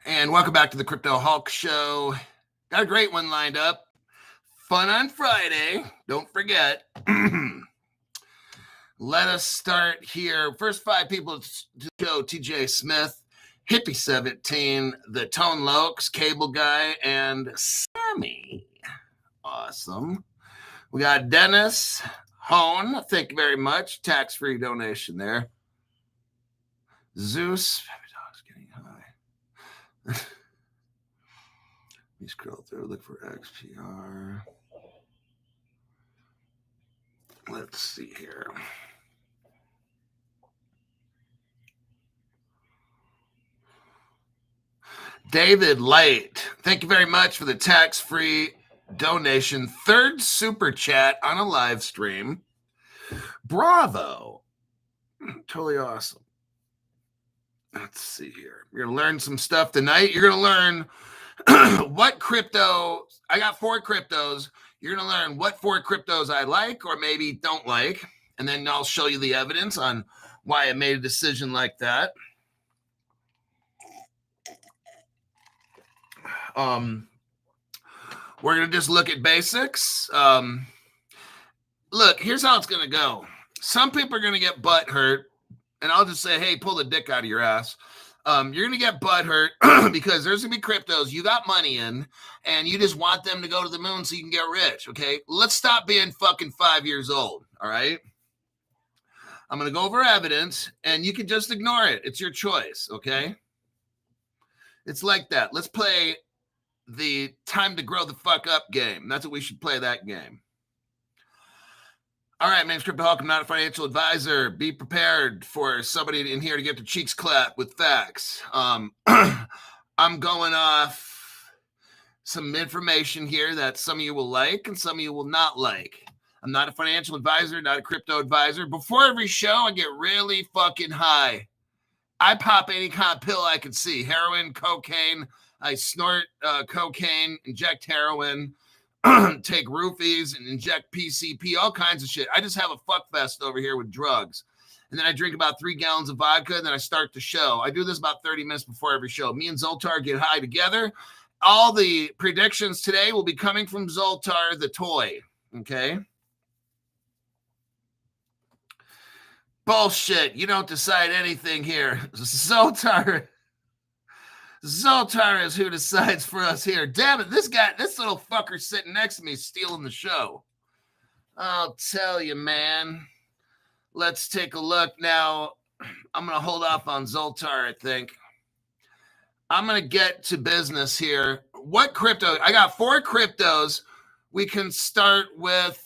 And welcome back to the Crypto Hulk Show. Got a great one lined up. Fun on Friday. Don't forget. Let us start here. First 5 people to show: TJ Smith, Hippie17, the Tone Lokes, Cable Guy, and Sammy. Awesome. We got Dennis Hone. Thank you very much. Tax-free donation there. Zeus. Let me scroll through, look for HBAR. Let's see here. David Light, thank you very much for the tax-free donation. 3rd super chat on a live stream. Bravo. Totally awesome. Let's see here. You're going to learn some stuff tonight. You're going to learn what crypto. I got 4 cryptos. You're going to learn what 4 cryptos I like or maybe don't like. And then I'll show you the evidence on why I made a decision like that. We're going to just look at basics. Look, here's how it's going to go. Some people are going to get butt hurt. And I'll just say, hey, pull the dick out of your ass. You're going to get butthurt because there's going to be cryptos you got money in, and you just want them to go to the moon so you can get rich, okay? Let's stop being fucking 5 years old, all right? I'm going to go over evidence, and you can just ignore it. It's your choice, okay? It's like that. Let's play the time to grow the fuck up game. That's what we should play, that game. All right, my name's Crypto Hulk. I'm not a financial advisor. Be prepared for somebody in here to get their cheeks clapped with facts. I'm going off some information here that some of you will like and some of you will not like. I'm not a financial advisor, not a crypto advisor. Before every show, I get really fucking high. I pop any kind of pill I can see. Heroin, cocaine. I snort cocaine, inject heroin. Take roofies and inject PCP, all kinds of shit. I just have a fuck fest over here with drugs. And then I drink about 3 gallons of vodka, and then I start the show. I do this about 30 minutes before every show. Me and Zoltar get high together. All the predictions today will be coming from Zoltar the toy, okay? Bullshit. You don't decide anything here. Zoltar is who decides for us here. Damn it, this little fucker sitting next to me is stealing the show. I'll tell you, man. Let's take a look now. I'm going to hold off on Zoltar, I think. I'm going to get to business here. What crypto? I got 4 cryptos. We can start with,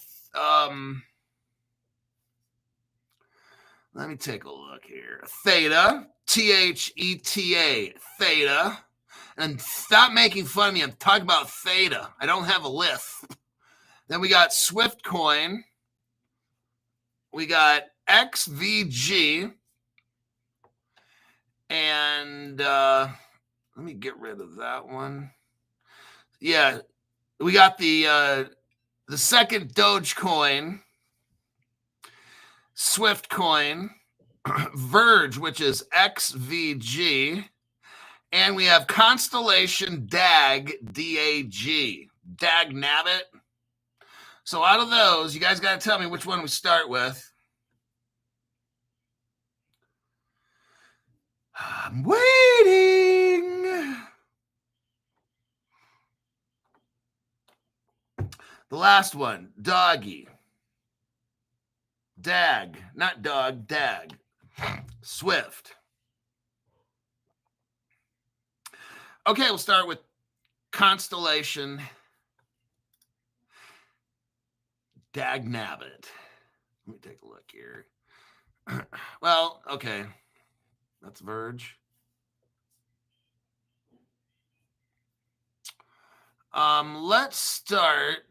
let me take a look here. Theta. Theta, Theta, and stop making fun of me. I'm talking about Theta. I don't have a lisp. Then we got Swiftcoin. We got XVG. And let me get rid of that one. Yeah, we got the second Dogecoin, Swiftcoin, Verge, which is XVG, and we have Constellation DAG, D-A-G, DAG Nabbit. So out of those, you guys got to tell me which one we start with. I'm waiting. The last one, Doggy. DAG, not dog, DAG. Swift. Okay, we'll start with Constellation Dagnabbit. Let me take a look here. Well, okay. That's Verge. Let's start.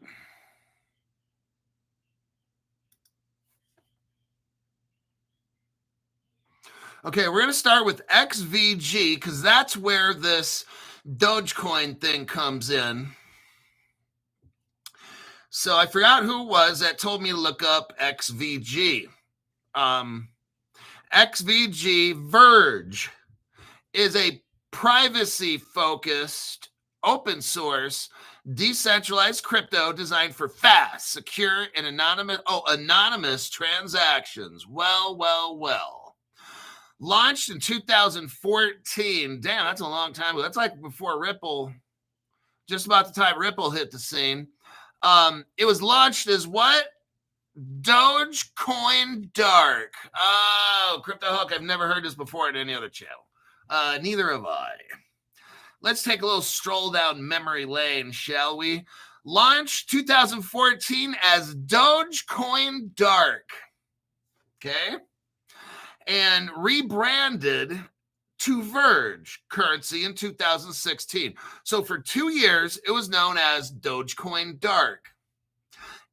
Okay, we're going to start with XVG because that's where this Dogecoin thing comes in. So I forgot who it was that told me to look up XVG. XVG Verge is a privacy-focused, open source, decentralized crypto designed for fast, secure, and anonymous transactions. Well. Launched in 2014. Damn, that's a long time ago. That's like before Ripple, just about the time Ripple hit the scene. It was launched as what? Dogecoin Dark. Oh, Crypto Hook. I've never heard this before on any other channel. Neither have I. Let's take a little stroll down memory lane, shall we? Launched 2014 as Dogecoin Dark. Okay. And rebranded to Verge currency in 2016. So for 2 years, it was known as Dogecoin Dark.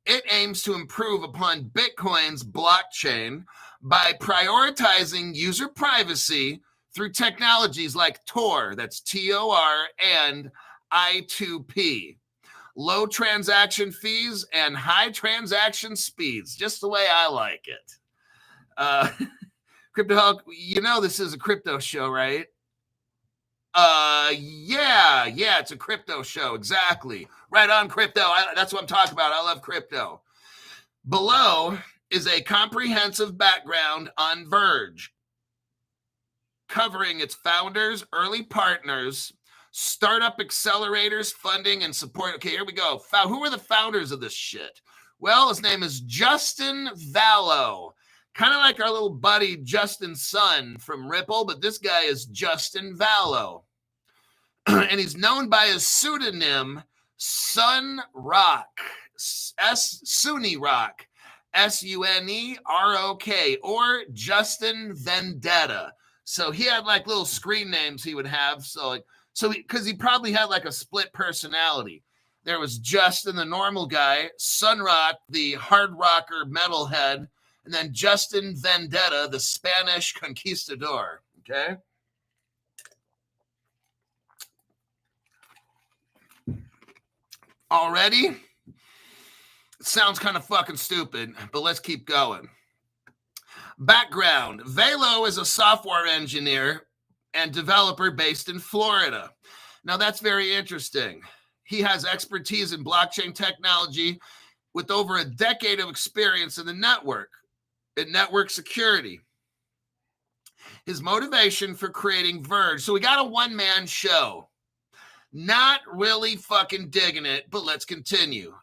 It aims to improve upon Bitcoin's blockchain by prioritizing user privacy through technologies like Tor, that's Tor, and I2P. Low transaction fees and high transaction speeds, just the way I like it. Crypto Hulk, you know this is a crypto show, right? Yeah, it's a crypto show, exactly. Right on, crypto. That's what I'm talking about. I love crypto. Below is a comprehensive background on Verge, covering its founders, early partners, startup accelerators, funding, and support. Okay, here we go. Who were the founders of this shit? Well, his name is Justin Vallow. Kind of like our little buddy Justin Sun from Ripple, but this guy is Justin Vallow. And he's known by his pseudonym, Sun Rock, Sunny Rock, Sunerok, or Justin Vendetta. So he had like little screen names he would have. Because he probably had like a split personality. There was Justin, the normal guy, Sun Rock, the hard rocker metalhead, and then Justin Vendetta, the Spanish conquistador. Okay. Already? It sounds kind of fucking stupid, but let's keep going. Background. Vallow is a software engineer and developer based in Florida. Now, that's very interesting. He has expertise in blockchain technology with over a decade of experience in the network, in network security. His motivation for creating Verge. So we got a one-man show. Not really fucking digging it, but let's continue.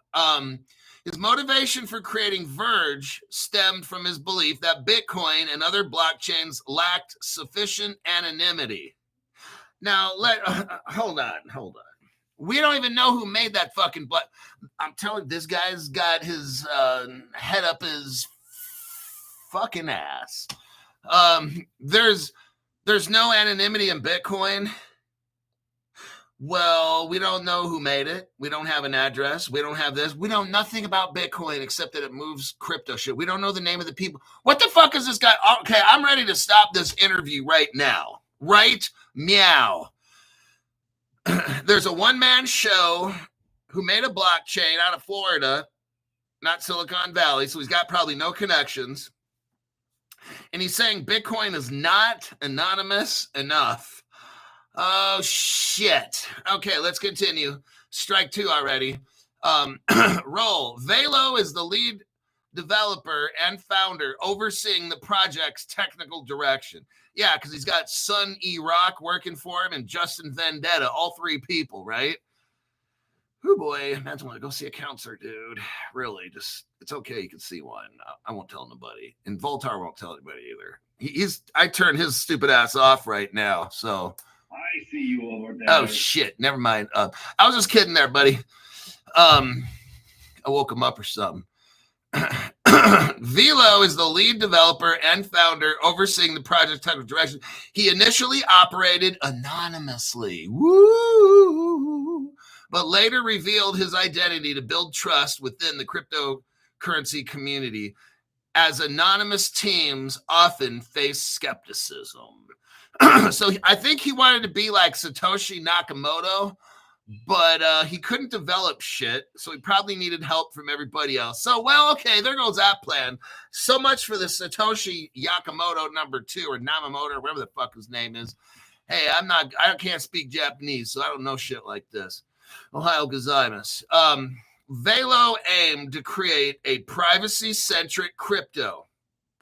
His motivation for creating Verge stemmed from his belief that Bitcoin and other blockchains lacked sufficient anonymity. Now, hold on. We don't even know who made that fucking I'm telling you, this guy's got his head up his fucking ass. There's no anonymity in Bitcoin. Well, we don't know who made it. We don't have an address. We don't have this. We know nothing about Bitcoin except that it moves crypto shit. We don't know the name of the people. What the fuck is this guy? Okay, I'm ready to stop this interview right now. Right? Meow. There's a one-man show who made a blockchain out of Florida, not Silicon Valley, so he's got probably no connections. And he's saying Bitcoin is not anonymous enough. Oh, shit. Okay, let's continue. Strike two already. Roll. Vallow is the lead developer and founder overseeing the project's technical direction. Yeah, because he's got Sunerok working for him and Justin Vendetta, all three people, right? Oh, boy. Imagine when I go see a counselor, dude. Really, just, it's okay. You can see one. I won't tell nobody. And Voltaire won't tell anybody either. I turned his stupid ass off right now, so... I see you over there. Oh, shit. Never mind. I was just kidding there, buddy. I woke him up or something. Vallow is the lead developer and founder overseeing the project's technical direction. He initially operated anonymously, but later revealed his identity to build trust within the cryptocurrency community, as anonymous teams often face skepticism. So I think he wanted to be like Satoshi Nakamoto, but he couldn't develop shit. So he probably needed help from everybody else. So, well, okay, there goes that plan. So much for the Satoshi Nakamoto number 2 or Namamoto, or whatever the fuck his name is. Hey, I can't speak Japanese, so I don't know shit like this. Ohio gozaimasu. Velo aimed to create a privacy-centric crypto,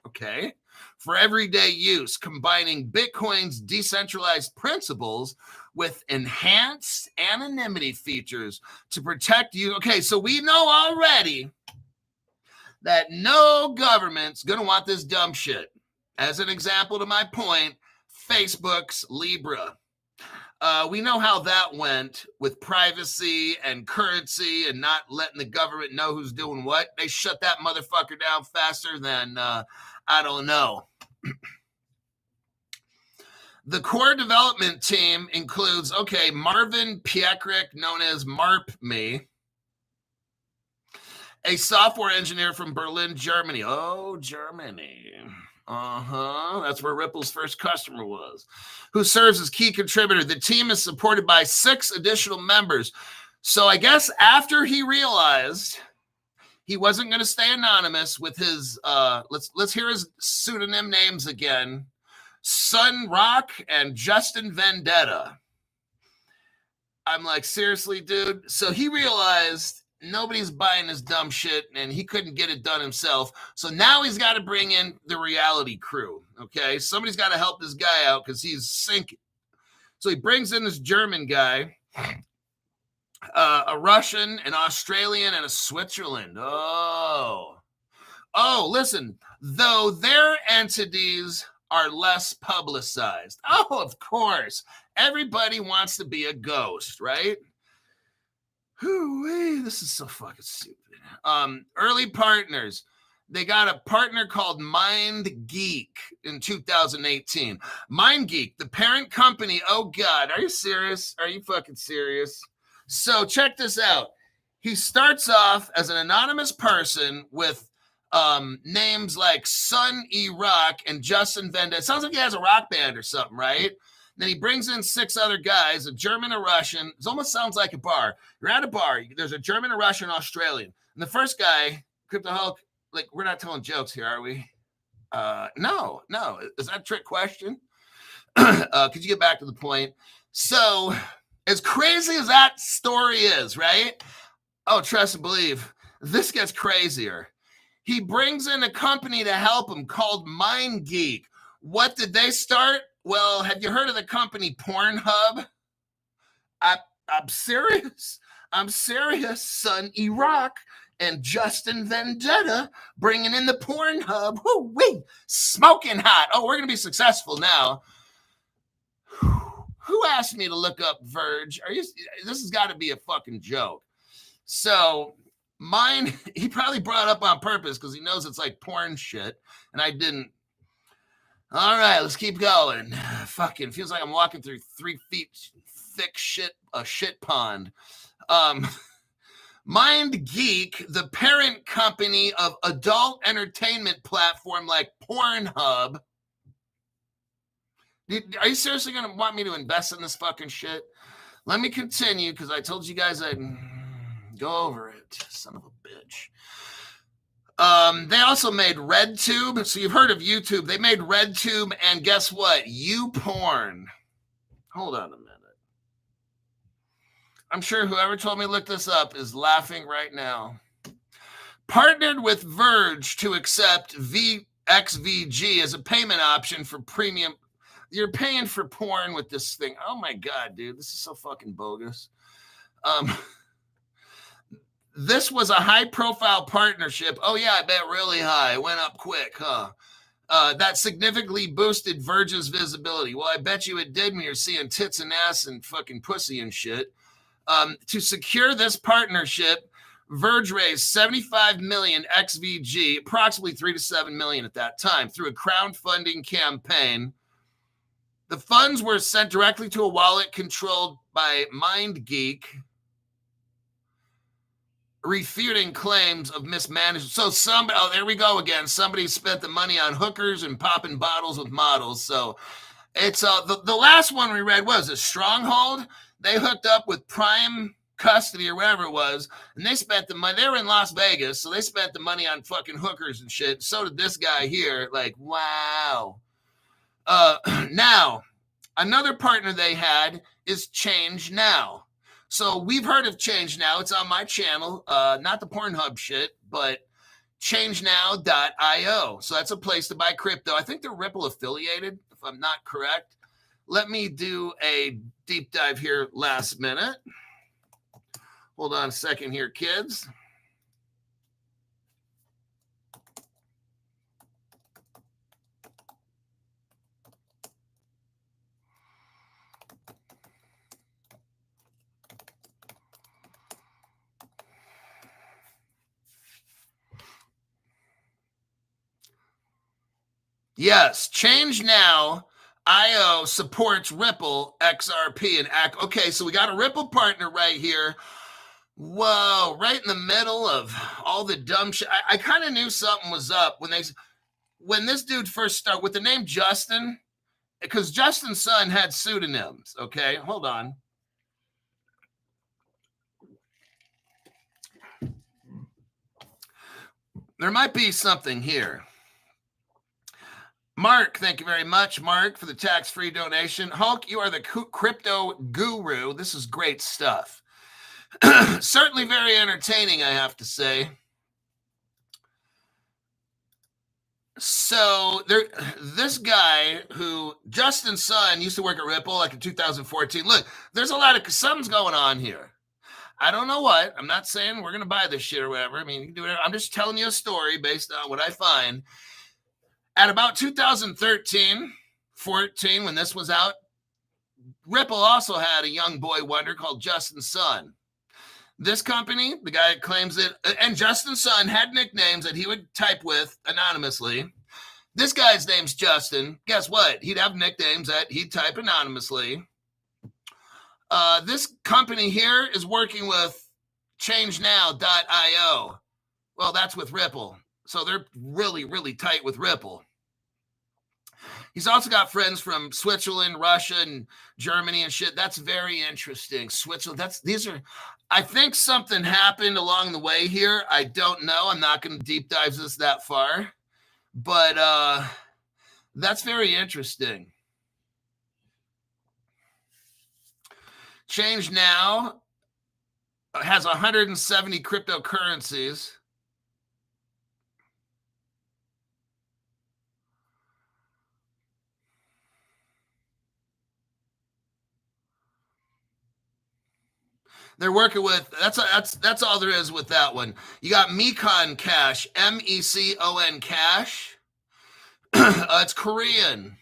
okay, for everyday use, combining Bitcoin's decentralized principles with enhanced anonymity features to protect you. Okay, so we know already that no government's going to want this dumb shit. As an example to my point, Facebook's Libra. We know how that went with privacy and currency and not letting the government know who's doing what. They shut that motherfucker down faster than, I don't know. The core development team includes, okay, Marvin Piekrich, known as MarpMe, a software engineer from Berlin, Germany. Oh, Germany. That's where Ripple's first customer was, who serves as key contributor. The team is supported by 6 additional members. So I guess after he realized he wasn't going to stay anonymous with his, let's hear his pseudonym names again. Sun Rock and Justin Vendetta. I'm like, seriously, dude? So he realized nobody's buying his dumb shit and he couldn't get it done himself. So now he's got to bring in the reality crew, okay? Somebody's got to help this guy out because he's sinking. So he brings in this German guy, a Russian, an Australian, and a Switzerland. Oh, listen, though their entities are less publicized. Oh, of course. Everybody wants to be a ghost, right? This is so fucking stupid. Early partners. They got a partner called MindGeek in 2018. MindGeek, the parent company. Oh, God. Are you serious? Are you fucking serious? So check this out. He starts off as an anonymous person with names like Sun E Rock and Justin Vendetta. It sounds like he has a rock band or something, right? Then he brings in 6 other guys, a German, a Russian. It almost sounds like a bar. You're at a bar. There's a German, a Russian, Australian. And the first guy, Crypto Hulk, like, we're not telling jokes here, are we? No. Is that a trick question? Could you get back to the point? So, as crazy as that story is, right? Oh, trust and believe. This gets crazier. He brings in a company to help him called MindGeek. What did they start? Well, have you heard of the company Pornhub? I'm serious. Son Iraq and Justin Vendetta bringing in the Pornhub. Woo-wee, smoking hot. Oh, we're going to be successful now. Who asked me to look up Verge? This has got to be a fucking joke. So he probably brought up on purpose because he knows it's like porn shit, and I didn't. All right, let's keep going. Fucking feels like I'm walking through 3 feet thick shit, a shit pond. MindGeek, the parent company of adult entertainment platform like Pornhub. Are you seriously going to want me to invest in this fucking shit? Let me continue because I told you guys I'd go over it. Son of a bitch. They also made RedTube. So you've heard of YouTube. They made RedTube, and guess what? YouPorn. Hold on a minute. I'm sure whoever told me to look this up is laughing right now. Partnered with Verge to accept XVG as a payment option for premium. You're paying for porn with this thing. Oh my God, dude. This is so fucking bogus. This was a high-profile partnership. Oh, yeah, I bet really high. It went up quick, huh? That significantly boosted Verge's visibility. Well, I bet you it did when you're seeing tits and ass and fucking pussy and shit. To secure this partnership, Verge raised 75 million XVG, approximately 3 to 7 million at that time, through a crowdfunding campaign. The funds were sent directly to a wallet controlled by MindGeek, refuting claims of mismanagement. So there we go again. Somebody spent the money on hookers and popping bottles with models. So it's the last one we read was a Stronghold. They hooked up with Prime Custody or whatever it was, and they spent the money. They were in Las Vegas, so they spent the money on fucking hookers and shit. So did this guy here. Like, wow. Now, Another partner they had is Change Now. So we've heard of Change Now. It's on my channel, not the Pornhub shit, but changenow.io. So that's a place to buy crypto. I think they're Ripple affiliated, if I'm not correct. Let me do a deep dive here last minute. Hold on a second here, kids. Yes, Change Now IO supports Ripple, XRP, and ACK. Okay, so we got a Ripple partner right here. Whoa, right in the middle of all the dumb shit. I kind of knew something was up when this dude first started with the name Justin, because Justin's son had pseudonyms. Okay, hold on. There might be something here. Mark, thank you very much, Mark, for the tax-free donation. Hulk, you are the crypto guru. This is great stuff. Certainly very entertaining, I have to say. So this guy who, Justin's son, used to work at Ripple like in 2014. Look, there's a lot of, something's going on here. I don't know what. I'm not saying we're going to buy this shit or whatever. I mean, you can do it. I'm just telling you a story based on what I find. At about 2013, 14, when this was out, Ripple also had a young boy wonder called Justin's son. This company, the guy claims it, and Justin's son had nicknames that he would type with anonymously. This guy's name's Justin. Guess what? He'd have nicknames that he'd type anonymously. This company here is working with changenow.io. Well, that's with Ripple. So they're really, really tight with Ripple. He's also got friends from Switzerland, Russia, and Germany and shit. That's very interesting. Switzerland, I think something happened along the way here. I don't know. I'm not going to deep dive this that far. But that's very interesting. Change Now has 170 cryptocurrencies. They're working with, that's all there is with that one. You got Mekon Cash, MECON Cash. It's Korean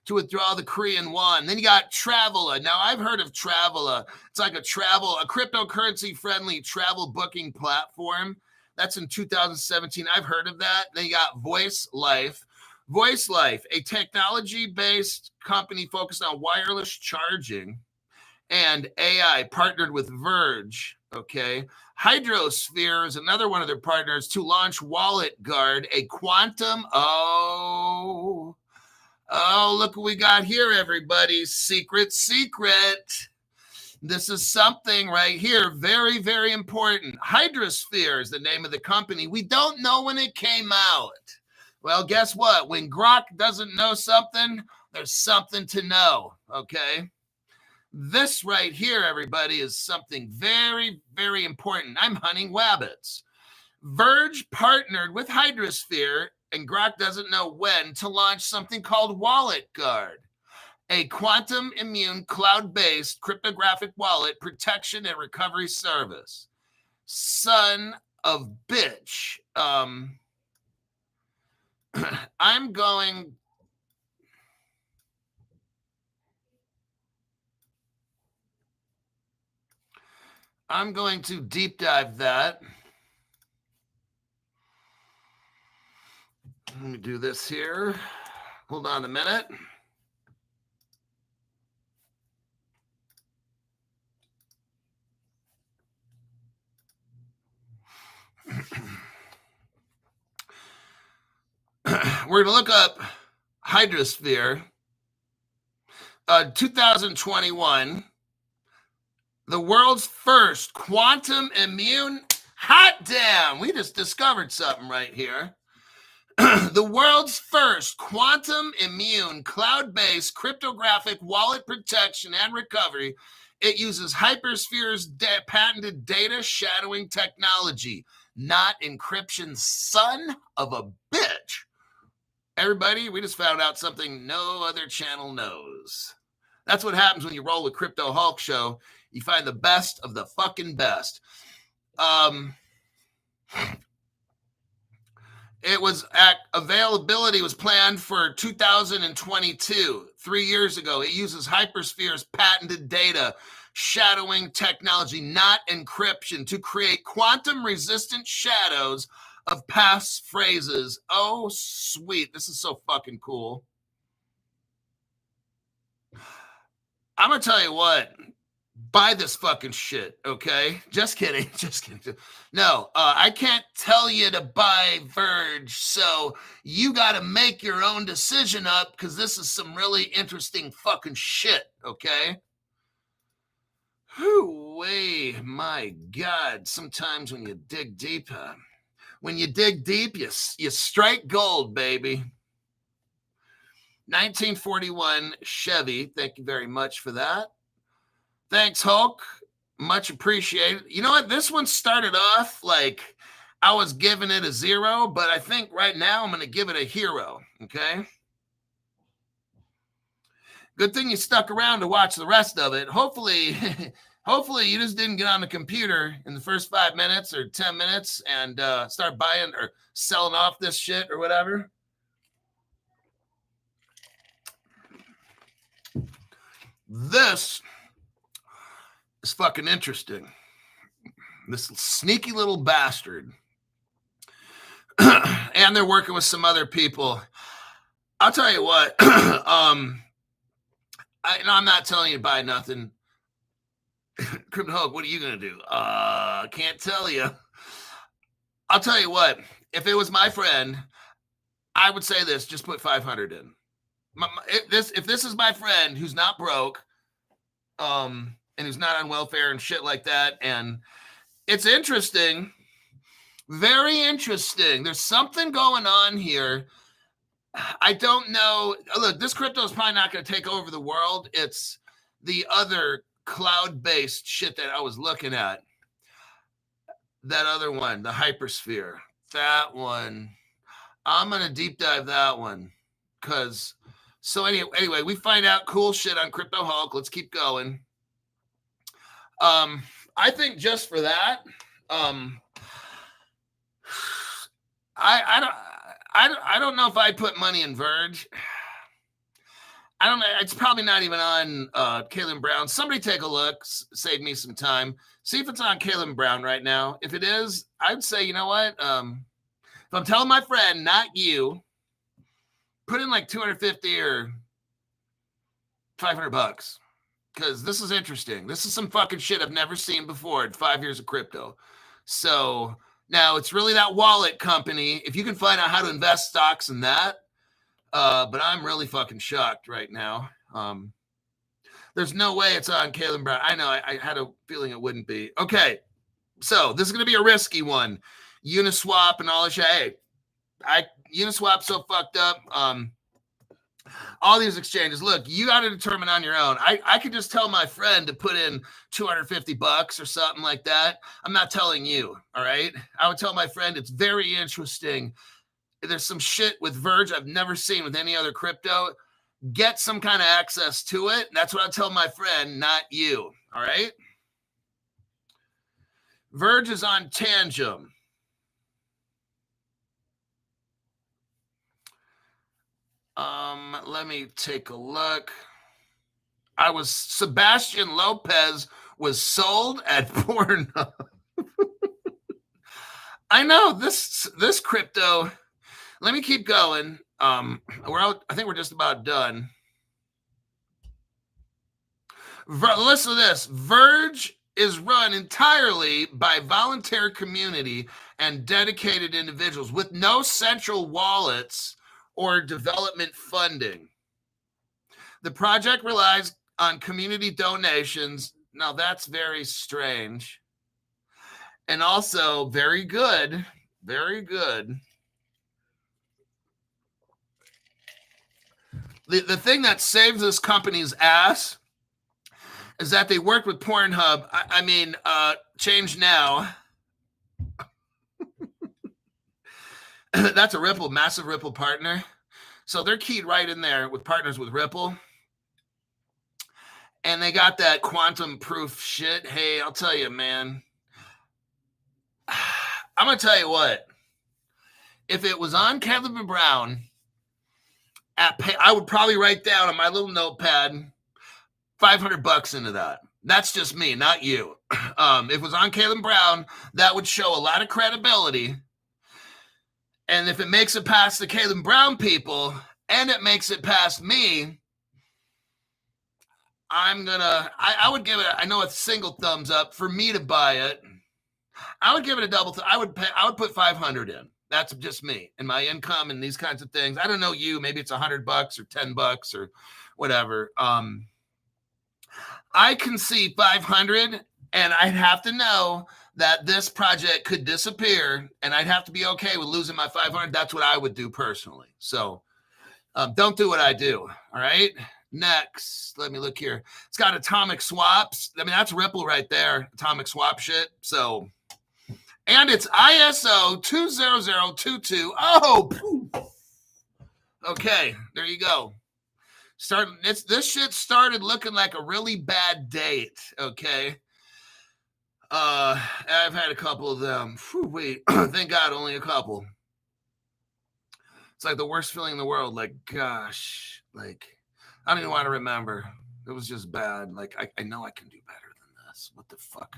to withdraw the Korean won. Then you got Travela. Now I've heard of Travela. It's like a cryptocurrency friendly travel booking platform. That's in 2017. I've heard of that. Then you got Voice Life. Voice Life, a technology-based company focused on wireless charging and AI, partnered with Verge, okay? Hydrosphere is another one of their partners to launch Wallet Guard, a quantum, oh, look what we got here, everybody. Secret. This is something right here, very, very important. Hydrosphere is the name of the company. We don't know when it came out. Well, guess what? When Grok doesn't know something, there's something to know, okay? This right here, everybody, is something very, very important. I'm hunting wabbits. Verge partnered with Hydrosphere, and Grok doesn't know when, to launch something called Wallet Guard, a quantum immune cloud-based cryptographic wallet protection and recovery service. Son of bitch. I'm going to deep dive that. Let me do this here. Hold on a minute. We're going to look up Hydrosphere. 2021. The world's first quantum immune. Hot damn. We just discovered something right here. The world's first quantum immune cloud-based cryptographic wallet protection and recovery. It uses Hypersphere's patented data shadowing technology, not encryption, son of a bitch. Everybody, we just found out something no other channel knows. That's what happens when you roll the Crypto Hulk show. You find the best of the fucking best. It was availability was planned for 2022, 3 years ago. It uses Hypersphere's patented data shadowing technology, not encryption, to create quantum-resistant shadows of past phrases. Oh, sweet. This is so fucking cool. I'm going to tell you what. Buy this fucking shit, okay? Just kidding. Just kidding. No, I can't tell you to buy Verge, so you got to make your own decision up because this is some really interesting fucking shit, okay? Whoo-wee, my God. Sometimes when you dig deep, you strike gold, baby. 1941 Chevy. Thank you very much for that. Thanks, Hulk. Much appreciated. You know what? This one started off like I was giving it a 0, but I think right now I'm going to give it a hero, okay? Good thing you stuck around to watch the rest of it. Hopefully you just didn't get on the computer in the first 5 minutes or 10 minutes and start buying or selling off this shit or whatever. This is fucking interesting. This sneaky little bastard. And they're working with some other people. I'll tell you what. I'm not telling you to buy nothing. Crypto Hulk, what are you going to do? Can't tell you. I'll tell you what. If it was my friend, I would say this. Just put 500 in. If this is my friend who's not broke, and who's not on welfare and shit like that. And it's interesting. Very interesting. There's something going on here. I don't know. Look, this crypto is probably not going to take over the world. It's the other cloud-based shit that I was looking at. That other one, the Hypersphere. That one. I'm going to deep dive that one. Anyway, we find out cool shit on Crypto Hulk. Let's keep going. I think just for that, I don't know if I put money in Verge. I don't know. It's probably not even on Caleb Brown. Somebody take a look. Save me some time. See if it's on Caleb Brown right now. If it is, I'd say, you know what? If I'm telling my friend, not you, put in like 250 or $500. Because this is interesting. This is some fucking shit I've never seen before in 5 years of crypto. So now it's really that wallet company. If you can find out how to invest stocks in that. But I'm really fucking shocked right now. There's no way it's on Caleb Brown. I know. I had a feeling it wouldn't be. Okay. So this is going to be a risky one. Uniswap and all this shit. Hey, Uniswap's so fucked up. All these exchanges, look, you got to determine on your own. I could just tell my friend to put in $250 or something like that. I'm not telling you, all right? I would tell my friend it's very interesting. There's some shit with Verge I've never seen with any other crypto. Get some kind of access to it. That's what I tell my friend, not you, all right? Verge is on Tangem. Let me take a look. Sebastian Lopez was sold at Pornhub. I know this crypto. Let me keep going. We're out. I think we're just about done. Listen to this. Verge is run entirely by volunteer community and dedicated individuals with no central wallets or development funding. The project relies on community donations. Now that's very strange. And also very good. Very good. The thing that saves this company's ass is that they worked with Pornhub. I mean, Change Now. That's a Ripple, massive Ripple partner. So they're keyed right in there with partners with Ripple. And they got that quantum proof shit. Hey, I'll tell you, man. I'm going to tell you what. If it was on Kevin Brown, I would probably write down on my little notepad $500 into that. That's just me, not you. If it was on Caleb Brown, that would show a lot of credibility. And if it makes it past the Caleb Brown people and it makes it past me, I would give it, I know it's single thumbs up for me to buy it. I would give it a double. I would put 500 in. That's just me and my income and these kinds of things. I don't know you, maybe it's $100 or $10 or whatever. I can see 500 and I'd have to know that this project could disappear and I'd have to be okay with losing my 500. That's what I would do personally. So don't do what I do. All right. Next, let me look here. It's got atomic swaps. I mean, that's Ripple right there. Atomic swap shit. So, and it's ISO 20022. Oh, okay. There you go. This shit started looking like a really bad date. Okay. I've had a couple of them. Wait, thank God, only a couple. It's like the worst feeling in the world. Like, gosh, like, I don't even want to remember. It was just bad. Like, I know I can do better than this. What the fuck?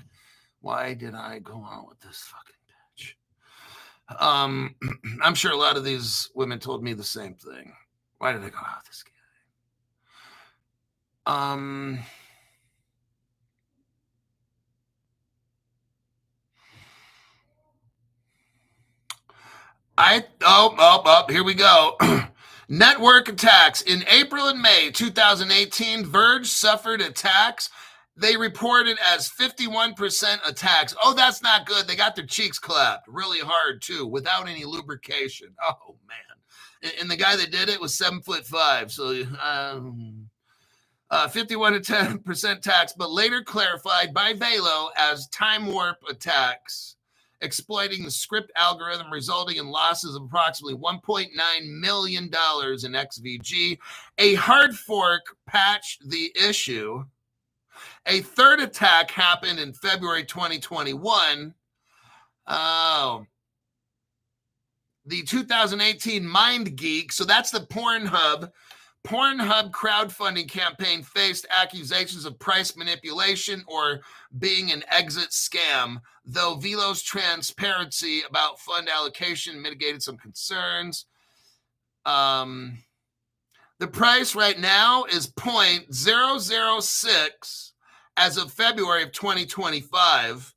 Why did I go out with this fucking bitch? I'm sure a lot of these women told me the same thing. Why did I go out with this guy? Here we go. Network attacks. In April and May 2018, Verge suffered attacks. They reported as 51% attacks. Oh, that's not good. They got their cheeks clapped really hard, too, without any lubrication. Oh, man. And the guy that did it was 7'5". So 51% attacks, but later clarified by Velo as time warp attacks, exploiting the script algorithm, resulting in losses of approximately $1.9 million in XVG. A hard fork patched the issue. A third attack happened in February 2021. Oh. The 2018 Mind Geek, so that's the Pornhub crowdfunding campaign, faced accusations of price manipulation or being an exit scam, though Velo's transparency about fund allocation mitigated some concerns. The price right now is 0.006 as of February of 2025.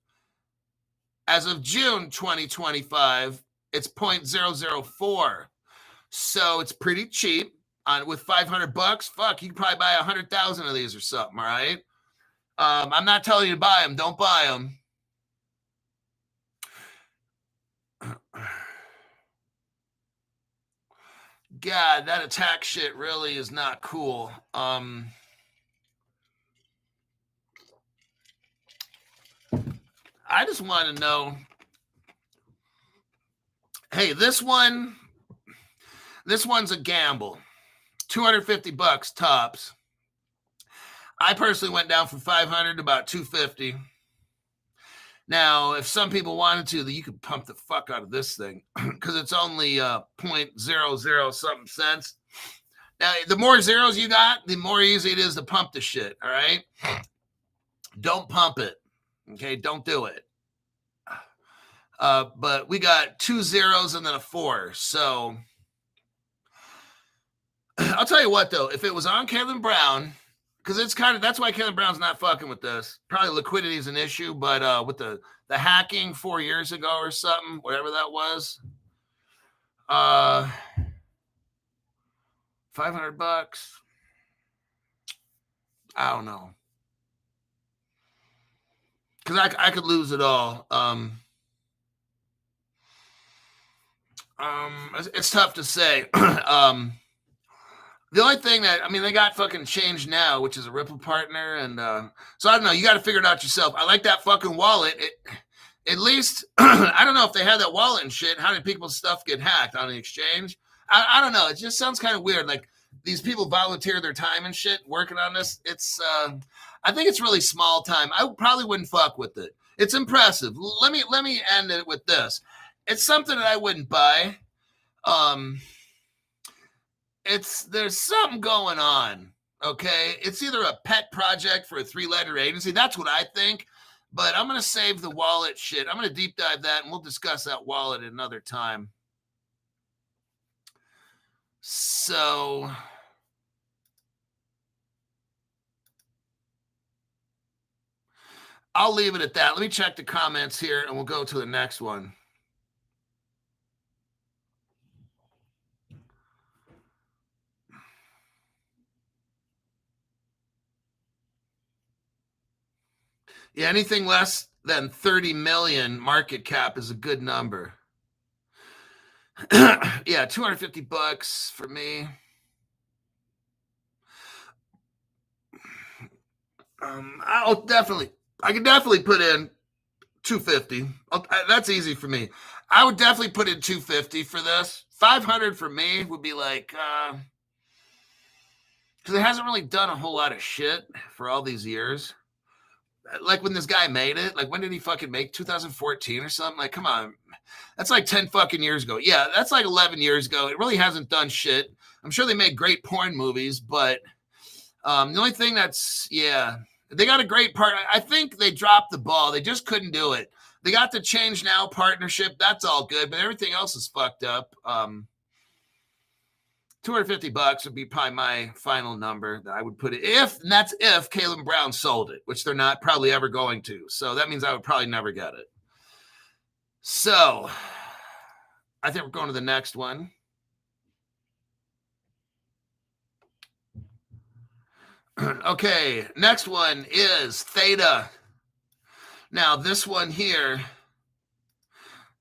As of June 2025, it's 0.004. So it's pretty cheap. With $500, fuck, you can probably buy 100,000 of these or something. All right. I'm not telling you to buy them. Don't buy them. God, that attack shit really is not cool. I just want to know. Hey, this one's a gamble. $250 tops. I personally went down from 500 to about 250. Now, if some people wanted to, you could pump the fuck out of this thing because it's only 0.00 something cents. Now, the more zeros you got, the more easy it is to pump the shit. All right. Don't pump it. Okay. Don't do it. But we got 2 zeros and then a 4. So I'll tell you what, though, if it was on Caleb Brown, because that's why Caleb Brown's not fucking with this. Probably liquidity is an issue, but with the hacking 4 years ago or something, whatever that was, $500. I don't know, because I could lose it all. It's tough to say. The only thing that, I mean, they got fucking Change Now, which is a Ripple partner. And so I don't know. You got to figure it out yourself. I like that fucking wallet. At least, I don't know if they had that wallet and shit. How did people's stuff get hacked on the exchange? I don't know. It just sounds kind of weird. Like these people volunteer their time and shit working on this. It's, I think it's really small time. I probably wouldn't fuck with it. It's impressive. Let me end it with this. It's something that I wouldn't buy. There's something going on, okay? It's either a pet project for a 3-letter agency. That's what I think. But I'm going to save the wallet shit. I'm going to deep dive that, and we'll discuss that wallet another time. So I'll leave it at that. Let me check the comments here, and we'll go to the next one. Yeah, anything less than 30 million market cap is a good number. Yeah, $250 for me. I can definitely put in 250. That's easy for me. I would definitely put in 250 for this. 500 for me would be like, because it hasn't really done a whole lot of shit for all these years. Like when this guy made it, like when did he fucking make 2014 or something? Like, come on. That's like 10 fucking years ago. Yeah, that's like 11 years ago. It really hasn't done shit. I'm sure they made great porn movies, but the only thing that's, yeah, they got a great part. I think they dropped the ball. They just couldn't do it. They got the Change Now partnership. That's all good, but everything else is fucked up. $250 would be probably my final number that I would put it and that's if Caleb Brown sold it, which they're not probably ever going to. So that means I would probably never get it. So I think we're going to the next one. Okay, next one is Theta. Now this one here,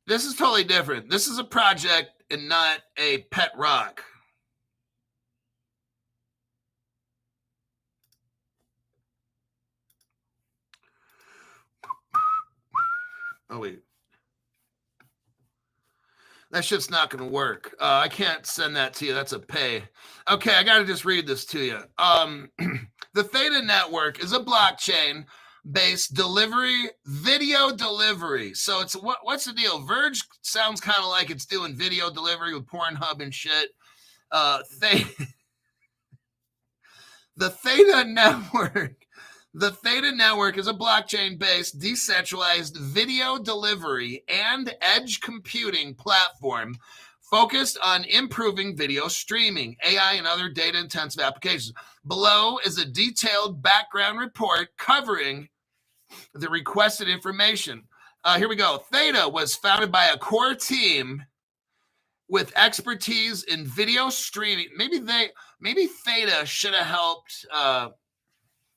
this is totally different. This is a project and not a pet rock. Oh, wait. That shit's not going to work. I can't send that to you. That's a pay. Okay, I got to just read this to you. The Theta network is a blockchain-based video delivery. So it's what's the deal? Verge sounds kind of like it's doing video delivery with Pornhub and shit. The Theta network. The Theta network is a blockchain-based, decentralized video delivery and edge computing platform focused on improving video streaming, AI, and other data-intensive applications. Below is a detailed background report covering the requested information. Here we go. Theta was founded by a core team with expertise in video streaming. Maybe Theta should have helped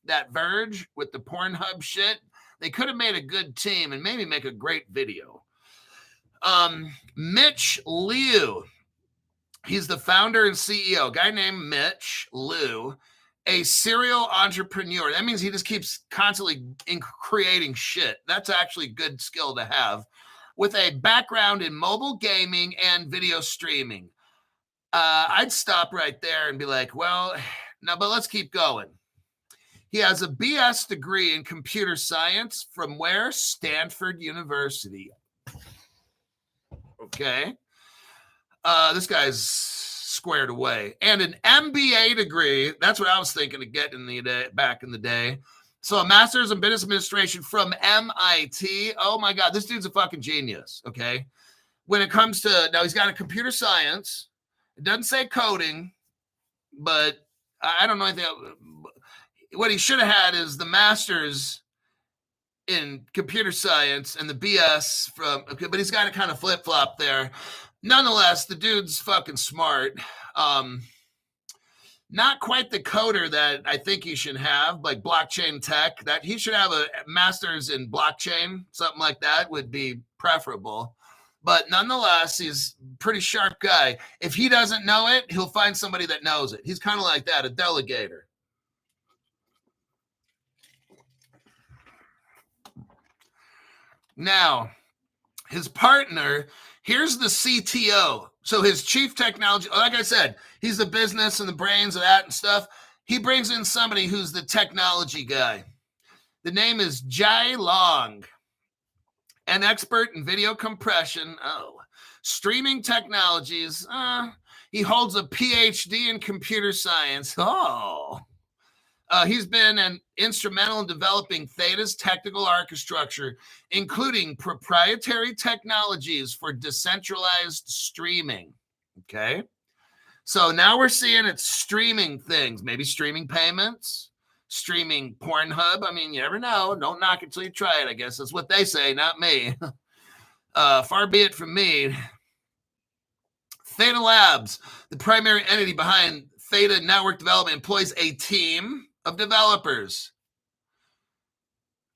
that Verge with the Pornhub shit. They could have made a good team and maybe make a great video. Mitch Liu, he's the founder and CEO. Guy named Mitch Liu, a serial entrepreneur. That means he just keeps constantly creating shit. That's actually a good skill to have. With a background in mobile gaming and video streaming. I'd stop right there and be like, well, no, but let's keep going. He has a BS degree in computer science from where? Stanford University. Okay. This guy's squared away. And an MBA degree. That's what I was thinking of getting back in the day. So a master's in business administration from MIT. Oh my God, this dude's a fucking genius. Okay. When it comes to, now he's got a computer science. It doesn't say coding, but I don't know anything else. What he should have had is the master's in computer science and the BS from, okay, but he's got to kind of flip-flop there. Nonetheless, the dude's fucking smart. Not quite the coder that I think he should have, like blockchain tech. That he should have a master's in blockchain, something like that would be preferable. But nonetheless, he's a pretty sharp guy. If he doesn't know it, he'll find somebody that knows it. He's kind of like that, a delegator. Now, his partner, here's the CTO. So his chief technology, like I said, he's the business and the brains of that and stuff. He brings in somebody who's the technology guy. The name is Jai Long, an expert in video compression. Streaming technologies. He holds a PhD in computer science. He's been instrumental in developing Theta's technical architecture, including proprietary technologies for decentralized streaming. Okay. So now we're seeing it's streaming things, maybe streaming payments, streaming Pornhub. I mean, you never know. Don't knock it till you try it, I guess. That's what they say, not me. Far be it from me. Theta Labs, the primary entity behind Theta Network Development, employs a team of developers.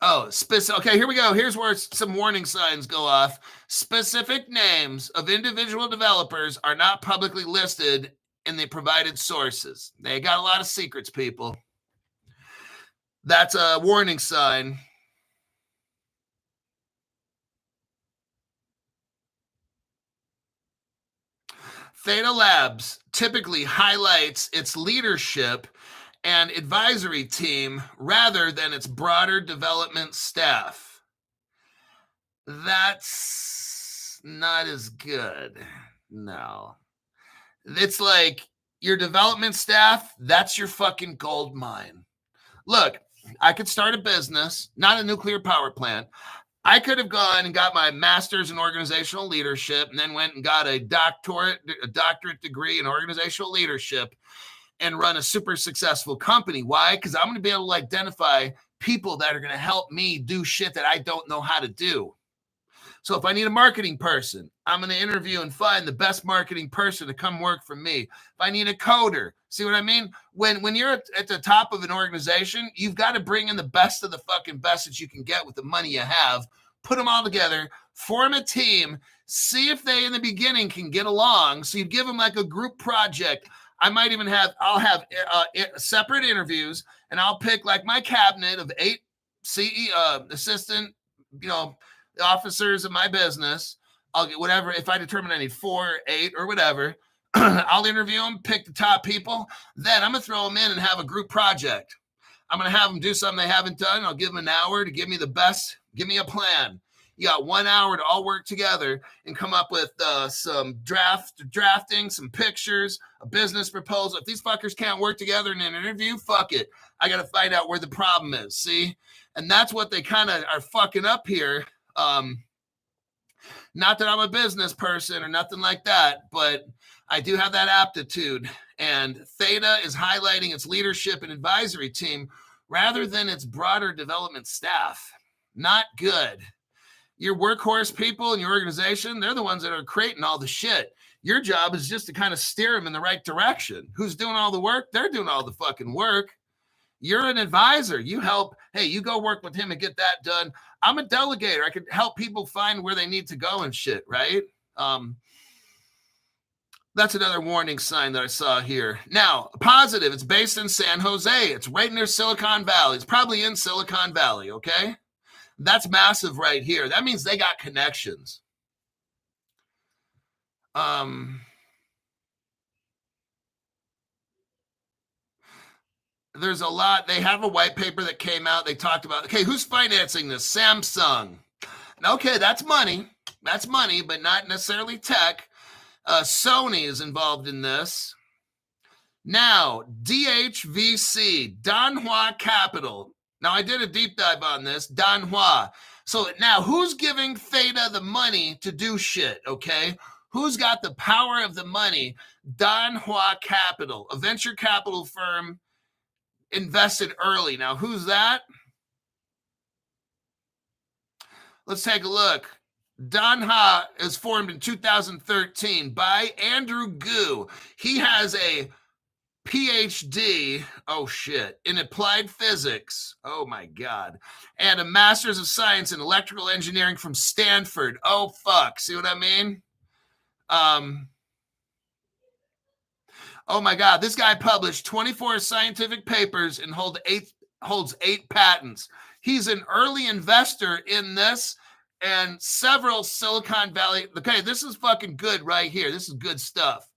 Okay, here we go. Here's where some warning signs go off. Specific names of individual developers are not publicly listed in the provided sources. They got a lot of secrets, people. That's a warning sign. Theta Labs typically highlights its leadership and advisory team rather than its broader development staff. That's not as good. No. It's like your development staff, that's your fucking gold mine. Look, I could start a business, not a nuclear power plant. I could have gone and got my master's in organizational leadership and then went and got a doctorate degree in organizational leadership and run a super successful company. Why? Because I'm going to be able to identify people that are going to help me do shit that I don't know how to do. So if I need a marketing person, I'm going to interview and find the best marketing person to come work for me. If I need a coder, see what I mean? When you're at the top of an organization, you've got to bring in the best of the fucking best that you can get with the money you have, put them all together, form a team, see if they in the beginning can get along. So you give them like a group project. I'll have separate interviews, and I'll pick like my cabinet of 8 assistant, officers of my business. I'll get whatever. If I determine I need 4 or 8 or whatever, I'll interview them, pick the top people. Then I'm going to throw them in and have a group project. I'm going to have them do something they haven't done. I'll give them an hour to give me the best. Give me a plan. You got 1 hour to all work together and come up with some drafting, some pictures, a business proposal. If these fuckers can't work together in an interview, fuck it. I got to find out where the problem is. See? And that's what they kind of are fucking up here. Not that I'm a business person or nothing like that, but I do have that aptitude. And Theta is highlighting its leadership and advisory team rather than its broader development staff. Not good. Your workhorse people in your organization, they're the ones that are creating all the shit. Your job is just to kind of steer them in the right direction. Who's doing all the work? They're doing all the fucking work. You're an advisor. You help. Hey, you go work with him and get that done. I'm a delegator. I could help people find where they need to go and shit, right? That's another warning sign that I saw here. Now, positive. It's based in San Jose. It's right near Silicon Valley. It's probably in Silicon Valley, okay? That's massive right here. That means they got connections. There's a lot. They have a white paper that came out. They talked about, okay, who's financing this? Samsung. Okay, that's money. That's money, but not necessarily tech. Sony is involved in this. Now, DHVC, Danhua Capital. Now, I did a deep dive on this, Danhua. So now, who's giving Theta the money to do shit, okay? Who's got the power of the money? Danhua Capital, a venture capital firm invested early. Now, who's that? Let's take a look. Danhua is formed in 2013 by Andrew Gu. He has a PhD, oh shit, in applied physics, oh my God, and a master's of science in electrical engineering from Stanford. Oh fuck, see what I mean? Oh my God, this guy published 24 scientific papers and holds 8 patents. He's an early investor in this and several Silicon Valley. Okay, this is fucking good right here. This is good stuff.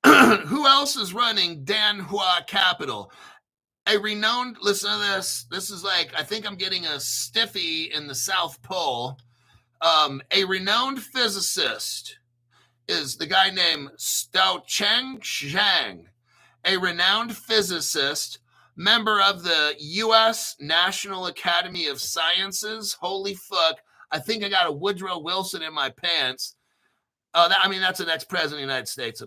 Who else is running Danhua Capital? A renowned, listen to this. This is like, I think I'm getting a stiffy in the South Pole. A renowned physicist is the guy named Xiaocheng Zhang, a renowned physicist, member of the U.S. National Academy of Sciences. Holy fuck. I think I got a Woodrow Wilson in my pants. That's the next president of the United States.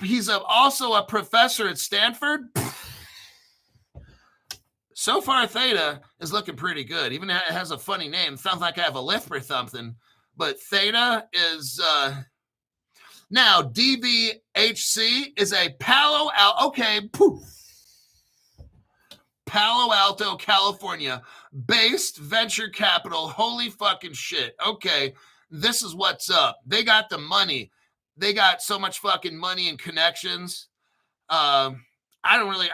He's also a professor at Stanford. So far, Theta is looking pretty good. Even it has a funny name. It sounds like I have a lisp or something. But Theta is now DVHC is a Palo Alto, California based venture capital. Holy fucking shit. Okay, this is what's up. They got the money. They got so much fucking money and connections. I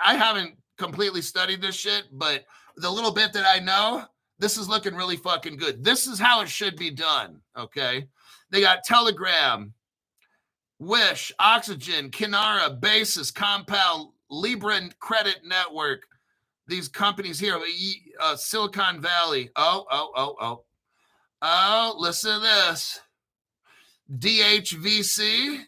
haven't completely studied this shit, but the little bit that I know, this is looking really fucking good. This is how it should be done, okay? They got Telegram, Wish, Oxygen, Kinara, Basis, Compound, Libra Credit Network. These companies here, Silicon Valley. Oh, listen to this. DHVC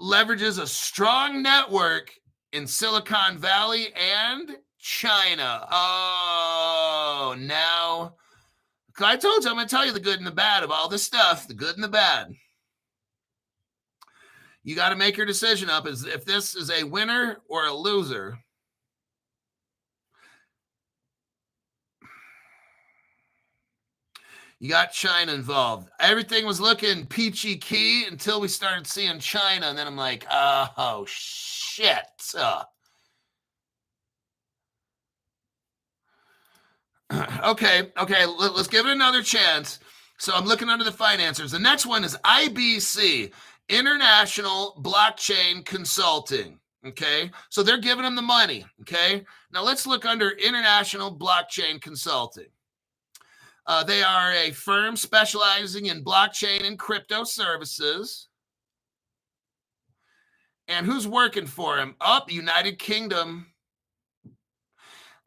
leverages a strong network in Silicon Valley and China. Oh, now I told you I'm going to tell you the good and the bad of all this stuff, the good and the bad. You got to make your decision up as if this is a winner or a loser. You got China involved. Everything was looking peachy key until we started seeing China. And then I'm like, oh, shit. Okay. Let's give it another chance. So I'm looking under the financiers. The next one is IBC, International Blockchain Consulting. Okay. So they're giving them the money. Okay. Now let's look under International Blockchain Consulting. They are a firm specializing in blockchain and crypto services. And who's working for him? United Kingdom.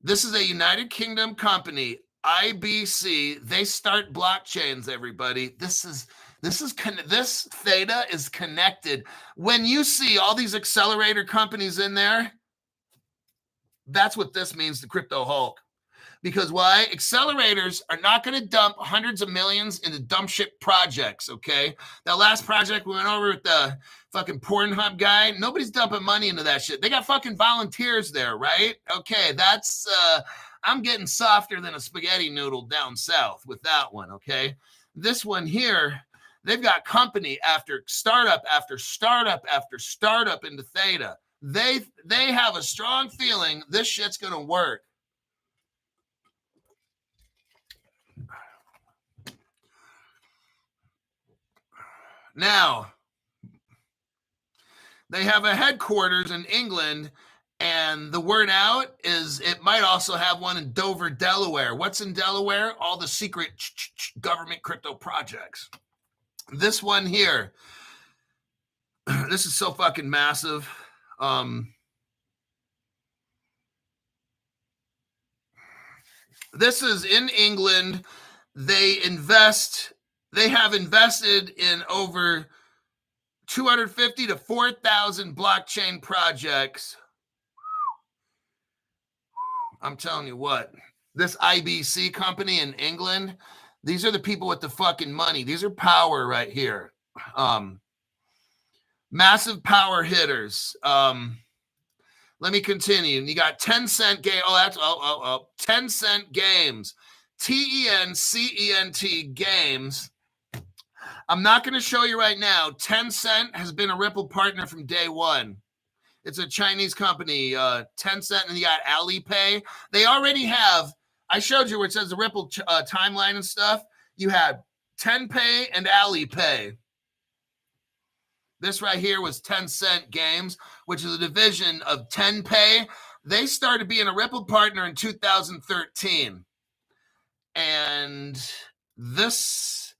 This is a United Kingdom company, IBC. They start blockchains, everybody. This Theta is connected. When you see all these accelerator companies in there, that's what this means to Crypto Hulk. Because why? Accelerators are not going to dump hundreds of millions into dumb shit projects, okay? That last project we went over with the fucking Pornhub guy, nobody's dumping money into that shit. They got fucking volunteers there, right? Okay, that's, I'm getting softer than a spaghetti noodle down south with that one, okay? This one here, they've got company after startup after startup after startup into Theta. They have a strong feeling this shit's going to work. Now, they have a headquarters in England, and the word out is it might also have one in Dover, Delaware. What's in Delaware? All the secret government crypto projects. This one here, this is so fucking massive. This is in England. They have invested in over 250 to 4,000 blockchain projects. I'm telling you what, this IBC company in England, these are the people with the fucking money. These are power right here. Massive power hitters. Let me continue. You got 10-cent game. Oh, 10-cent games. TENCENT games. I'm not going to show you right now. Tencent has been a Ripple partner from day one. It's a Chinese company, Tencent, and you got Alipay. They already have, I showed you where it says the Ripple timeline and stuff. You had Tenpay and Alipay. This right here was Tencent Games, which is a division of Tenpay. They started being a Ripple partner in 2013. And this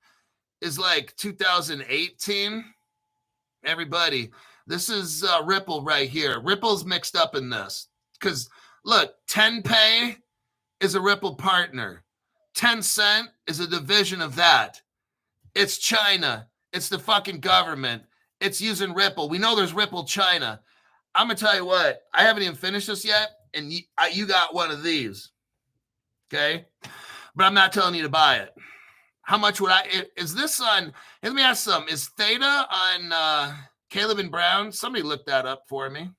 is like 2018. Everybody, this is Ripple right here. Ripple's mixed up in this because look, Tenpay is a Ripple partner. Tencent is a division of that. It's China. It's the fucking government. It's using Ripple. We know there's Ripple China. I'm going to tell you what. I haven't even finished this yet, and you got one of these. Okay? But I'm not telling you to buy it. How much would is this on, let me ask some, is Theta on Caleb and Brown? Somebody look that up for me.